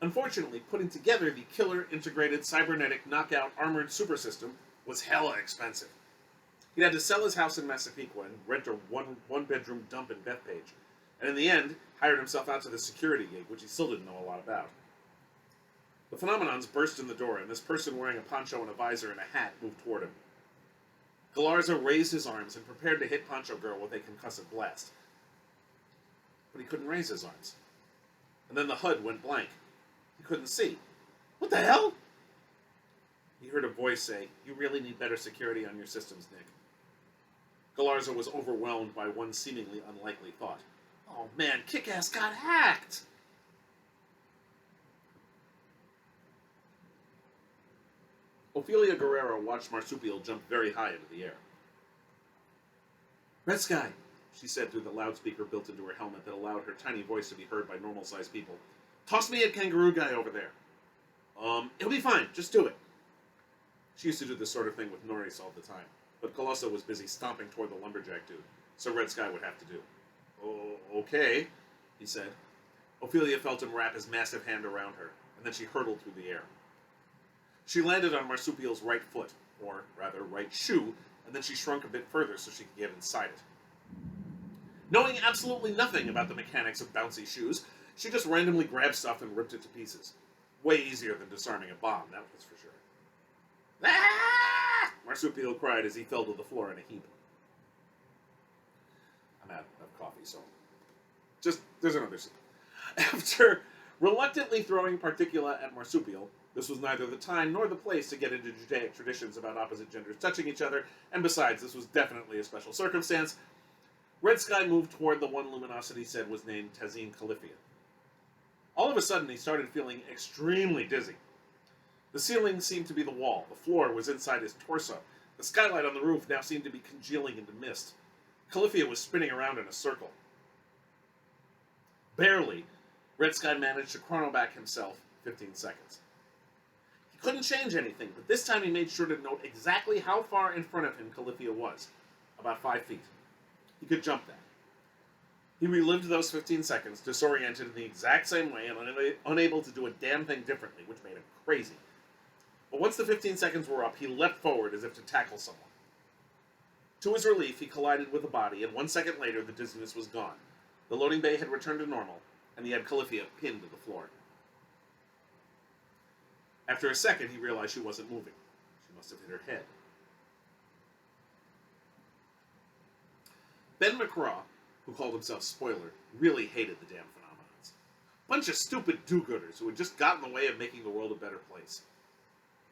Unfortunately, putting together the killer integrated cybernetic knockout armored super system was hella expensive. He'd had to sell his house in Massapequa and rent a one-bedroom dump in Bethpage, and in the end, hired himself out to the security gig, which he still didn't know a lot about. The phenomenons burst in the door, and this person wearing a poncho and a visor and a hat moved toward him. Galarza raised his arms and prepared to hit Poncho Girl with a concussive blast. But he couldn't raise his arms. And then the HUD went blank. He couldn't see. What the hell? He heard a voice say, You really need better security on your systems, Nick. Galarza was overwhelmed by one seemingly unlikely thought. Oh man, Kick-Ass got hacked! Ophelia Guerrero watched Marsupial jump very high into the air. Red Sky, she said through the loudspeaker built into her helmet that allowed her tiny voice to be heard by normal-sized people. Toss me a kangaroo guy over there. It'll be fine. Just do it. She used to do this sort of thing with Norris all the time, but Colosa was busy stomping toward the lumberjack dude, so Red Sky would have to do. Oh, okay, he said. Ophelia felt him wrap his massive hand around her, and then she hurtled through the air. She landed on Marsupial's right foot, or rather right shoe, and then she shrunk a bit further so she could get inside it. Knowing absolutely nothing about the mechanics of bouncy shoes, she just randomly grabbed stuff and ripped it to pieces. Way easier than disarming a bomb, that was for sure. Ah! Marsupial cried as he fell to the floor in a heap. I'm out of coffee, so there's another sip. After reluctantly throwing Particula at Marsupial, this was neither the time nor the place to get into Judaic traditions about opposite genders touching each other, and besides, this was definitely a special circumstance. Red Sky moved toward the one Luminosity said was named Tazeen Califia. All of a sudden, he started feeling extremely dizzy. The ceiling seemed to be the wall. The floor was inside his torso. The skylight on the roof now seemed to be congealing into mist. Califia was spinning around in a circle. Barely, Red Sky managed to chronoback himself 15 seconds. He couldn't change anything, but this time he made sure to note exactly how far in front of him Califia was. About 5 feet. He could jump that. He relived those 15 seconds, disoriented in the exact same way and unable to do a damn thing differently, which made him crazy. But once the 15 seconds were up, he leapt forward as if to tackle someone. To his relief, he collided with a body, and 1 second later, the dizziness was gone. The loading bay had returned to normal, and he had Califia pinned to the floor. After a second, he realized she wasn't moving. She must have hit her head. Ben McCraw, who called himself Spoiler, really hated the damn phenomenons. Bunch of stupid do-gooders who had just gotten in the way of making the world a better place.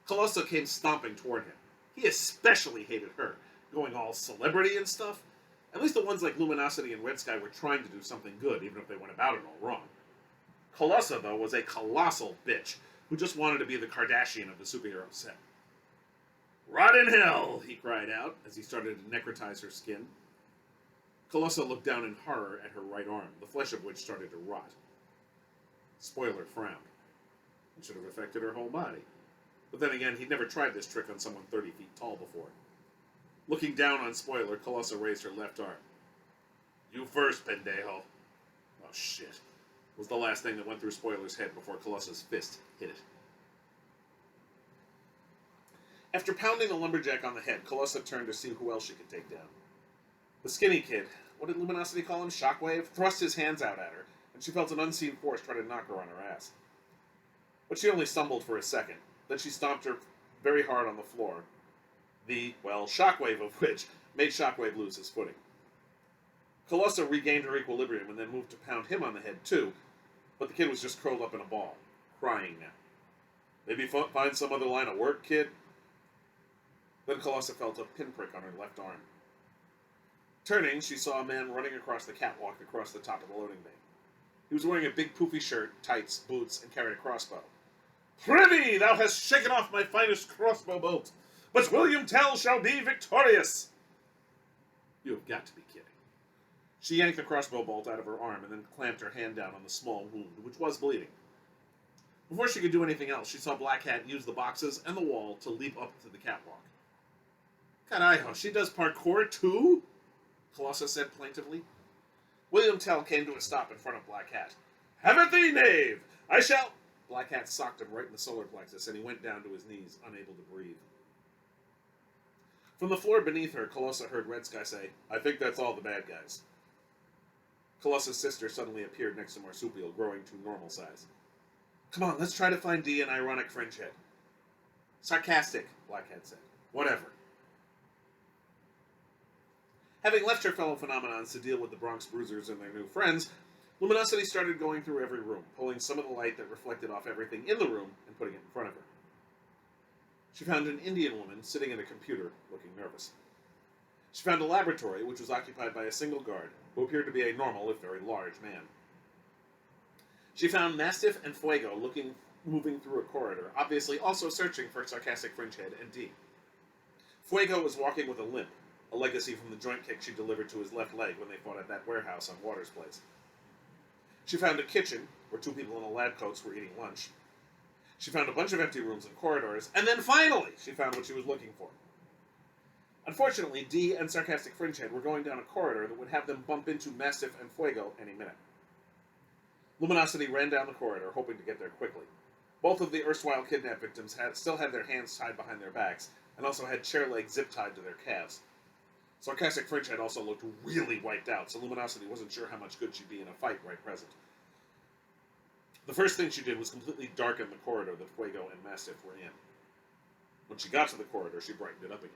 Colosa came stomping toward him. He especially hated her, going all celebrity and stuff. At least the ones like Luminosity and Red Sky were trying to do something good, even if they went about it all wrong. Colosa, though, was a colossal bitch who just wanted to be the Kardashian of the superhero set. "Rot in hell!" he cried out as he started to necrotize her skin. Colosa looked down in horror at her right arm, the flesh of which started to rot. Spoiler frowned. It should have affected her whole body. But then again, he'd never tried this trick on someone 30 feet tall before. Looking down on Spoiler, Colosa raised her left arm. "You first, pendejo." "Oh, shit," was the last thing that went through Spoiler's head before Colosa's fist hit it. After pounding the lumberjack on the head, Colosa turned to see who else she could take down. The skinny kid, what did Luminosity call him, Shockwave, thrust his hands out at her, and she felt an unseen force try to knock her on her ass. But she only stumbled for a second. Then she stomped her very hard on the floor, shockwave of which made Shockwave lose his footing. Colosa regained her equilibrium and then moved to pound him on the head too, but the kid was just curled up in a ball, crying now. "Maybe find some other line of work, kid?" Then Colosa felt a pinprick on her left arm. Turning, she saw a man running across the catwalk across the top of the loading bay. He was wearing a big poofy shirt, tights, boots, and carried a crossbow. "Prithee, thou hast shaken off my finest crossbow bolt, but William Tell shall be victorious!" You have got to be kidding. She yanked the crossbow bolt out of her arm and then clamped her hand down on the small wound, which was bleeding. Before she could do anything else, she saw Black Hat use the boxes and the wall to leap up to the catwalk. "Carajo, she does parkour too?" Colosa said plaintively. William Tell came to a stop in front of Black Hat. "Have it thee, knave! I shall—" Black Hat socked him right in the solar plexus, and he went down to his knees, unable to breathe. From the floor beneath her, Colosa heard Red Sky say, "I think that's all the bad guys." Colosa's sister suddenly appeared next to Marsupial, growing to normal size. "Come on, let's try to find D and Ironic Fringehead." "Sarcastic," Black Hat said. "Whatever." Having left her fellow phenomenons to deal with the Bronx Bruisers and their new friends, Luminosity started going through every room, pulling some of the light that reflected off everything in the room and putting it in front of her. She found an Indian woman sitting at a computer, looking nervous. She found a laboratory, which was occupied by a single guard, who appeared to be a normal, if very large, man. She found Mastiff and Fuego moving through a corridor, obviously also searching for Sarcastic Fringehead and D. Fuego was walking with a limp, a legacy from the joint kick she delivered to his left leg when they fought at that warehouse on Waters Place. She found a kitchen, where two people in lab coats were eating lunch. She found a bunch of empty rooms and corridors, and then finally she found what she was looking for. Unfortunately, D and Sarcastic Fringehead were going down a corridor that would have them bump into Mastiff and Fuego any minute. Luminosity ran down the corridor, hoping to get there quickly. Both of the erstwhile kidnap victims still had their hands tied behind their backs, and also had chair legs zip-tied to their calves. Sarcastic Fringehead also looked really wiped out, so Luminosity wasn't sure how much good she'd be in a fight right present. The first thing she did was completely darken the corridor that Fuego and Mastiff were in. When she got to the corridor, she brightened it up again.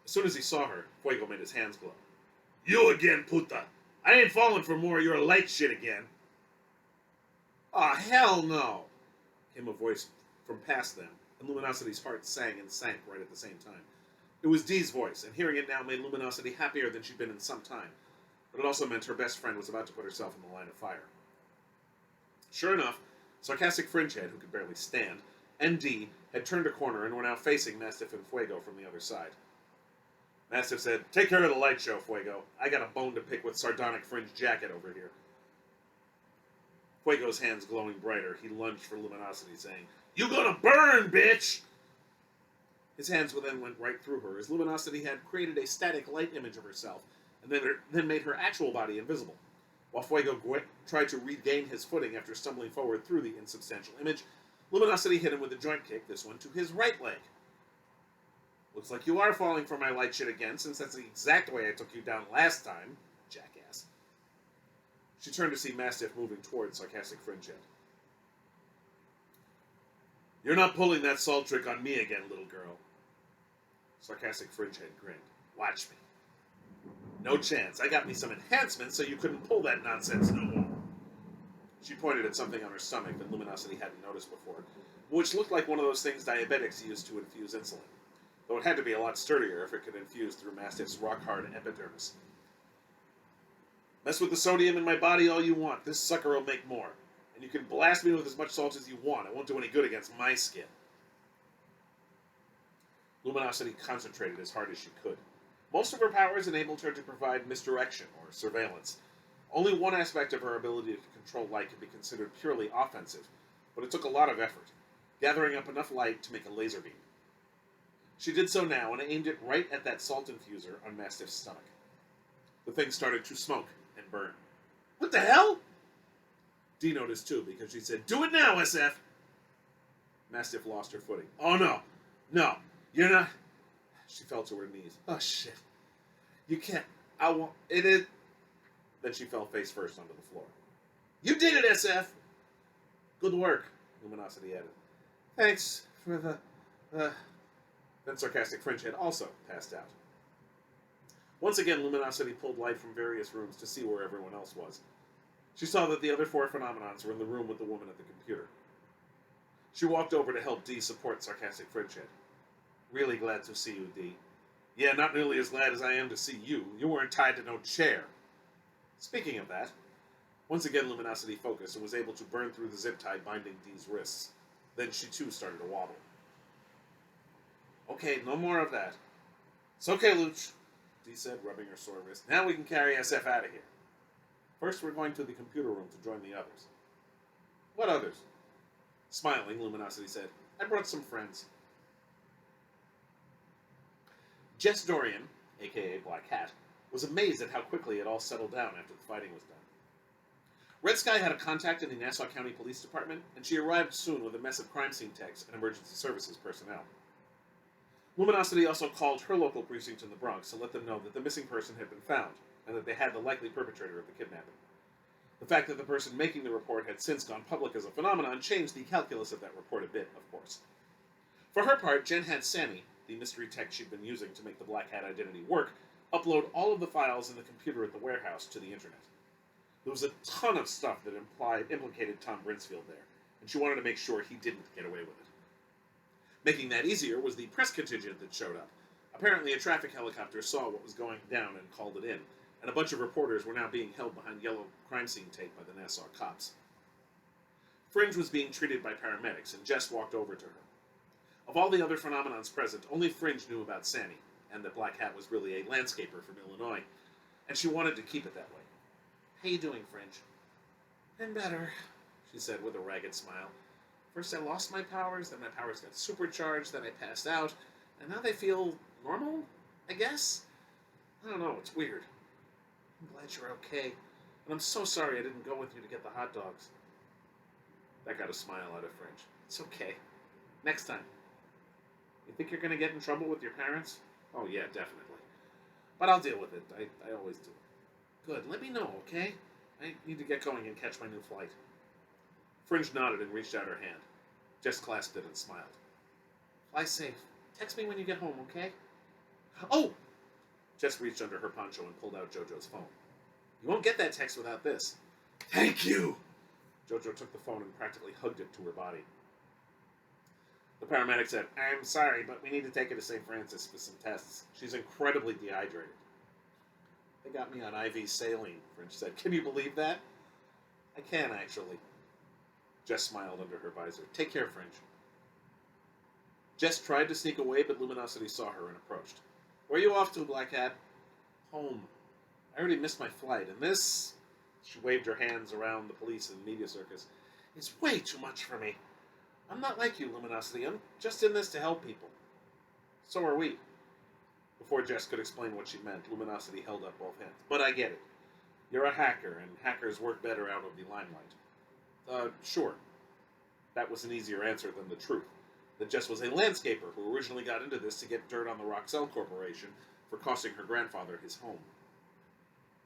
As soon as he saw her, Fuego made his hands glow. "You again, puta! I ain't falling for more of your light shit again!" "Aw, hell no!" came a voice from past them, and Luminosity's heart sang and sank right at the same time. It was Dee's voice, and hearing it now made Luminosity happier than she'd been in some time, but it also meant her best friend was about to put herself in the line of fire. Sure enough, Sarcastic Fringehead, who could barely stand, and Dee had turned a corner and were now facing Mastiff and Fuego from the other side. Mastiff said, "Take care of the light show, Fuego. I got a bone to pick with Sardonic Fringe Jacket over here." Fuego's hands glowing brighter, he lunged for Luminosity, saying, "You gonna burn, bitch!" His hands then went right through her, as Luminosity had created a static light image of herself, and then made her actual body invisible. While Fuego tried to regain his footing after stumbling forward through the insubstantial image, Luminosity hit him with a joint kick, this one to his right leg. "Looks like you are falling for my light shit again, since that's the exact way I took you down last time, jackass." She turned to see Mastiff moving towards Sarcastic Fringehead. "You're not pulling that salt trick on me again, little girl." Sarcastic Fringehead grinned. "Watch me." "No chance. I got me some enhancements so you couldn't pull that nonsense no more." She pointed at something on her stomach that Luminosity hadn't noticed before, which looked like one of those things diabetics use to infuse insulin, though it had to be a lot sturdier if it could infuse through Mastiff's rock-hard epidermis. "Mess with the sodium in my body all you want. This sucker will make more." and you can blast me with as much salt as you want. It won't do any good against my skin. Luminosity concentrated as hard as she could. Most of her powers enabled her to provide misdirection or surveillance. Only one aspect of her ability to control light could be considered purely offensive, but it took a lot of effort, gathering up enough light to make a laser beam. She did so now and aimed it right at that salt infuser on Mastiff's stomach. The thing started to smoke and burn. What the hell? Dee noticed too, because she said, "Do it now, SF!" Mastiff lost her footing. "Oh no, no, you're not..." She fell to her knees. "Oh shit. You can't. I won't. It is..." Then she fell face first onto the floor. "You did it, SF!" "Good work," Luminosity added. "Thanks for the... Then Sarcastic Fringehead also passed out. Once again, Luminosity pulled light from various rooms to see where everyone else was. She saw that the other 4 phenomenons were in the room with the woman at the computer. She walked over to help Dee support Sarcastic Fringehead. "Really glad to see you, Dee." "Yeah, not nearly as glad as I am to see you. You weren't tied to no chair." Speaking of that, once again Luminosity focused and was able to burn through the zip tie binding Dee's wrists. Then she too started to wobble. "Okay, no more of that." "It's okay, Luch," Dee said, rubbing her sore wrist. "Now we can carry SF out of here. First, we're going to the computer room to join the others." "What others?" Smiling, Luminosity said, "I brought some friends." Jess Dorian, a.k.a. Black Hat, was amazed at how quickly it all settled down after the fighting was done. Red Sky had a contact in the Nassau County Police Department, and she arrived soon with a mess of crime scene techs and emergency services personnel. Luminosity also called her local precinct in the Bronx to let them know that the missing person had been found, and that they had the likely perpetrator of the kidnapping. The fact that the person making the report had since gone public as a phenomenon changed the calculus of that report a bit, of course. For her part, Jen had Sammy, the mystery tech she'd been using to make the Black Hat identity work, upload all of the files in the computer at the warehouse to the internet. There was a ton of stuff that implicated Tom Brinsfield there, and she wanted to make sure he didn't get away with it. Making that easier was the press contingent that showed up. Apparently a traffic helicopter saw what was going down and called it in, and a bunch of reporters were now being held behind yellow crime scene tape by the Nassau cops. Fringe was being treated by paramedics, and Jess walked over to her. Of all the other phenomenons present, only Fringe knew about Sammy, and that Black Hat was really a landscaper from Illinois, and she wanted to keep it that way. "How you doing, Fringe?" "Been better," she said with a ragged smile. "First I lost my powers, then my powers got supercharged, then I passed out, and now they feel normal, I guess? I don't know, it's weird. I'm glad you're okay, and I'm so sorry I didn't go with you to get the hot dogs." That got a smile out of Fringe. "It's okay. Next time." "You think you're going to get in trouble with your parents?" "Oh yeah, definitely. But I'll deal with it. I always do." "Good, let me know, okay? I need to get going and catch my new flight." Fringe nodded and reached out her hand. Jess clasped it and smiled. "Fly safe. Text me when you get home, okay?" "Oh!" Jess reached under her poncho and pulled out JoJo's phone. "You won't get that text without this." "Thank you!" JoJo took the phone and practically hugged it to her body. The paramedic said, "I'm sorry, but we need to take her to St. Francis for some tests. She's incredibly dehydrated." "They got me on IV saline," Fringe said. "Can you believe that?" "I can, actually." Jess smiled under her visor. "Take care, Fringe." Jess tried to sneak away, but Luminosity saw her and approached. "Where are you off to, Black Hat?" "Home. I already missed my flight, and this..." She waved her hands around the police and media circus. "It's way too much for me. I'm not like you, Luminosity. I'm just in this to help people." "So are we." Before Jess could explain what she meant, Luminosity held up both hands. "But I get it. You're a hacker, and hackers work better out of the limelight." Sure." That was an easier answer than the truth. That Jess was a landscaper who originally got into this to get dirt on the Roxell Corporation for costing her grandfather his home.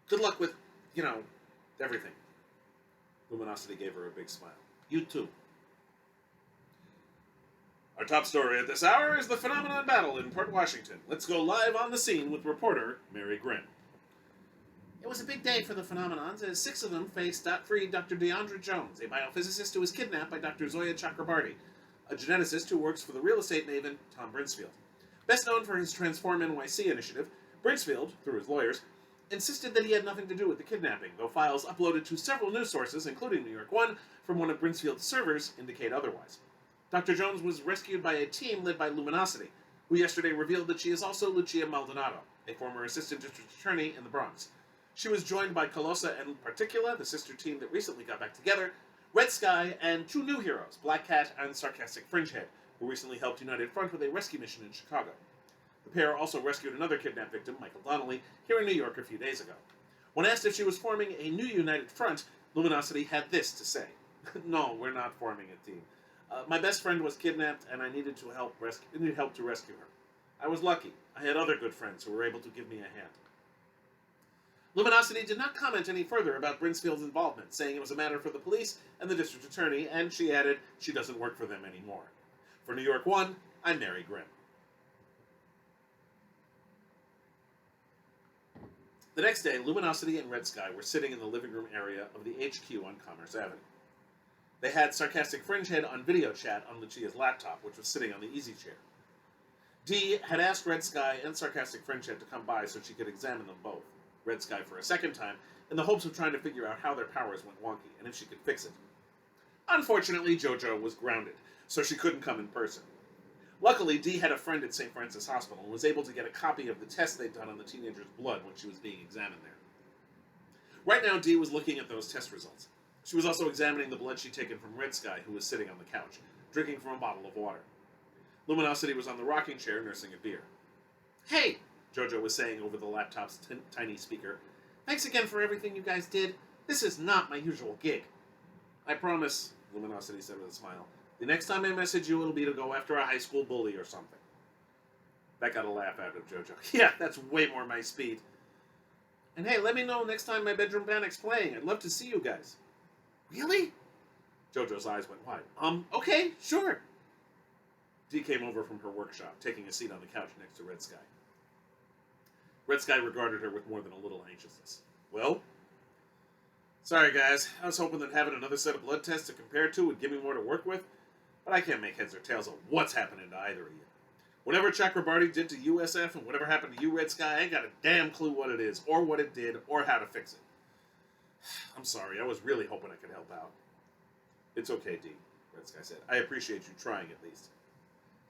"Good luck with, everything." Luminosity gave her a big smile. "You too." Our top story at this hour is the phenomenon battle in Port Washington. Let's go live on the scene with reporter Mary Grin. It was a big day for the phenomenons, as 6 of them faced free Dr. Deandra Jones, a biophysicist who was kidnapped by Dr. Zoya Chakrabarty, a geneticist who works for the real estate maven Tom Brinsfield. Best known for his Transform NYC initiative, Brinsfield, through his lawyers, insisted that he had nothing to do with the kidnapping, though files uploaded to several news sources, including New York One, from one of Brinsfield's servers, indicate otherwise. Dr. Jones was rescued by a team led by Luminosity, who yesterday revealed that she is also Lucia Maldonado, a former assistant district attorney in the Bronx. She was joined by Colosa y La Particula, the sister team that recently got back together, Red Sky, and two new heroes, Black Cat and Sarcastic Fringehead, who recently helped United Front with a rescue mission in Chicago. The pair also rescued another kidnapped victim, Michael Donnelly, here in New York a few days ago. When asked if she was forming a new United Front, Luminosity had this to say. No, we're not forming a team. My best friend was kidnapped, and I needed help to rescue her. I was lucky. I had other good friends who were able to give me a hand. Luminosity did not comment any further about Brinsfield's involvement, saying it was a matter for the police and the district attorney, and she added she doesn't work for them anymore. For New York One, I'm Mary Grimm. The next day, Luminosity and Red Sky were sitting in the living room area of the HQ on Commerce Avenue. They had Sarcastic Fringehead on video chat on Lucia's laptop, which was sitting on the easy chair. Dee had asked Red Sky and Sarcastic Fringehead to come by so she could examine them both. Red Sky for a second time, in the hopes of trying to figure out how their powers went wonky, and if she could fix it. Unfortunately, JoJo was grounded, so she couldn't come in person. Luckily, Dee had a friend at St. Francis Hospital and was able to get a copy of the test they'd done on the teenager's blood when she was being examined there. Right now, Dee was looking at those test results. She was also examining the blood she'd taken from Red Sky, who was sitting on the couch, drinking from a bottle of water. Luminosity was on the rocking chair, nursing a beer. Hey, JoJo was saying over the laptop's tiny speaker. Thanks again for everything you guys did. This is not my usual gig. I promise, Luminosity said with a smile. The next time I message you, it'll be to go after a high school bully or something. That got a laugh out of JoJo. Yeah, that's way more my speed. And hey, let me know next time my bedroom panic's playing. I'd love to see you guys. Really? JoJo's eyes went wide. Okay, sure. Dee came over from her workshop, taking a seat on the couch next to Red Sky. Red Sky regarded her with more than a little anxiousness. Well? Sorry, guys. I was hoping that having another set of blood tests to compare to would give me more to work with, but I can't make heads or tails of what's happening to either of you. Whatever Chakrabarty did to USF and whatever happened to you, Red Sky, I ain't got a damn clue what it is, or what it did, or how to fix it. I'm sorry. I was really hoping I could help out. It's okay, Dee, Red Sky said. I appreciate you trying at least.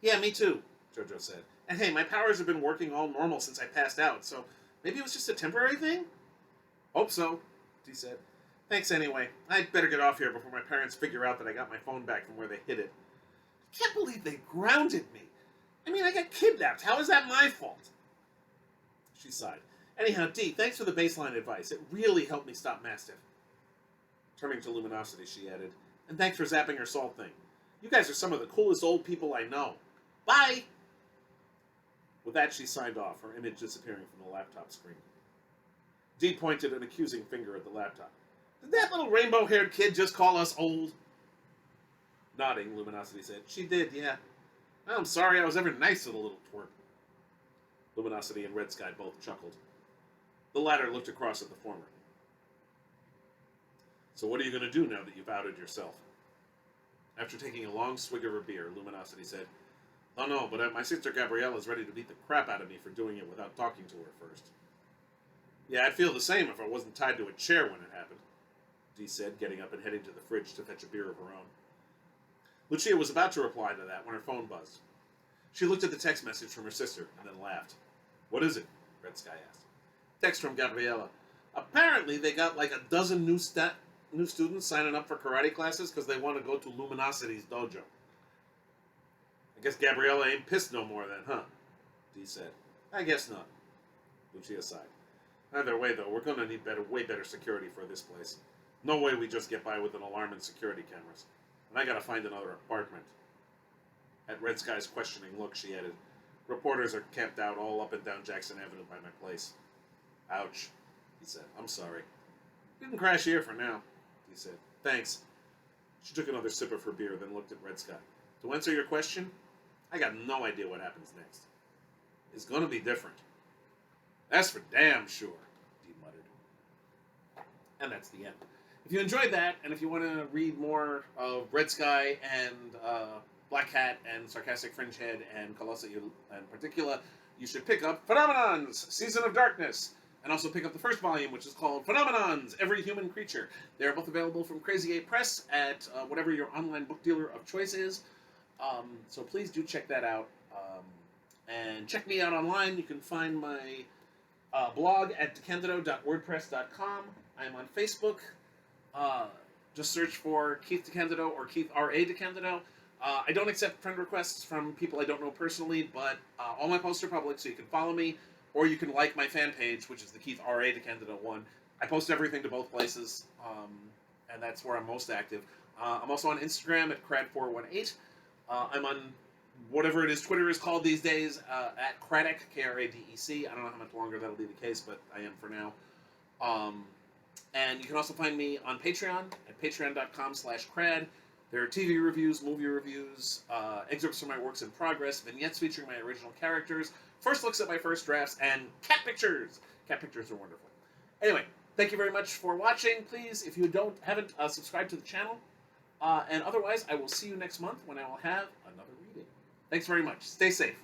Yeah, me too, JoJo said. And hey, my powers have been working all normal since I passed out, so maybe it was just a temporary thing? Hope so, Dee said. Thanks anyway. I'd better get off here before my parents figure out that I got my phone back from where they hid it. I can't believe they grounded me. I mean, I got kidnapped. How is that my fault? She sighed. Anyhow, Dee, thanks for the baseline advice. It really helped me stop Mastiff. Turning to Luminosity, she added, and thanks for zapping her salt thing. You guys are some of the coolest old people I know. Bye! With that, she signed off, her image disappearing from the laptop screen. Dee pointed an accusing finger at the laptop. Did that little rainbow-haired kid just call us old? Nodding, Luminosity said. She did, yeah. I'm sorry I was ever nice to the little twerp. Luminosity and Red Sky both chuckled. The latter looked across at the former. So what are you going to do now that you've outed yourself? After taking a long swig of her beer, Luminosity said, Oh no, but my sister Gabriella's ready to beat the crap out of me for doing it without talking to her first. Yeah, I'd feel the same if I wasn't tied to a chair when it happened, Dee said, getting up and heading to the fridge to fetch a beer of her own. Lucia was about to reply to that when her phone buzzed. She looked at the text message from her sister and then laughed. What is it? Red Sky asked. Text from Gabriella. Apparently they got like a dozen new students signing up for karate classes because they want to go to Luminosity's dojo. I guess Gabriella ain't pissed no more then, huh? Dee said. I guess not. Lucia sighed. Either way, though, we're going to need way better security for this place. No way we just get by with an alarm and security cameras. And I gotta find another apartment. At Red Sky's questioning look, she added, Reporters are camped out all up and down Jackson Avenue by my place. Ouch, he said. I'm sorry. You can crash here for now, he said. Thanks. She took another sip of her beer, then looked at Red Sky. To answer your question, I got no idea what happens next. It's gonna be different. That's for damn sure, Dee muttered. And that's the end. If you enjoyed that, and if you want to read more of Red Sky and Black Cat and Sarcastic Fringehead and Colosa y La Particula, you should pick up Phenomenons, Season of Darkness. And also pick up the first volume, which is called Phenomenons, Every Human Creature. They're both available from Crazy 8 Press at whatever your online book dealer of choice is. So please do check that out. And check me out online. You can find my blog at DeCandido.wordpress.com. I am on Facebook. Just search for Keith DeCandido or Keith R.A. DeCandido. I don't accept friend requests from people I don't know personally, but all my posts are public, so you can follow me, or you can like my fan page, which is the Keith R.A. DeCandido one. I post everything to both places, and that's where I'm most active. I'm also on Instagram at KRAD418. I'm on whatever it is Twitter is called these days, at KRADEC, K-R-A-D-E-C. I don't know how much longer that'll be the case, but I am for now. And you can also find me on Patreon at patreon.com/crad. There are TV reviews, movie reviews, excerpts from my works in progress, vignettes featuring my original characters, first looks at my first drafts, and cat pictures. Cat pictures are wonderful. Anyway, thank you very much for watching. Please, if you haven't subscribed to the channel, and otherwise, I will see you next month when I will have another reading. Thanks very much. Stay safe.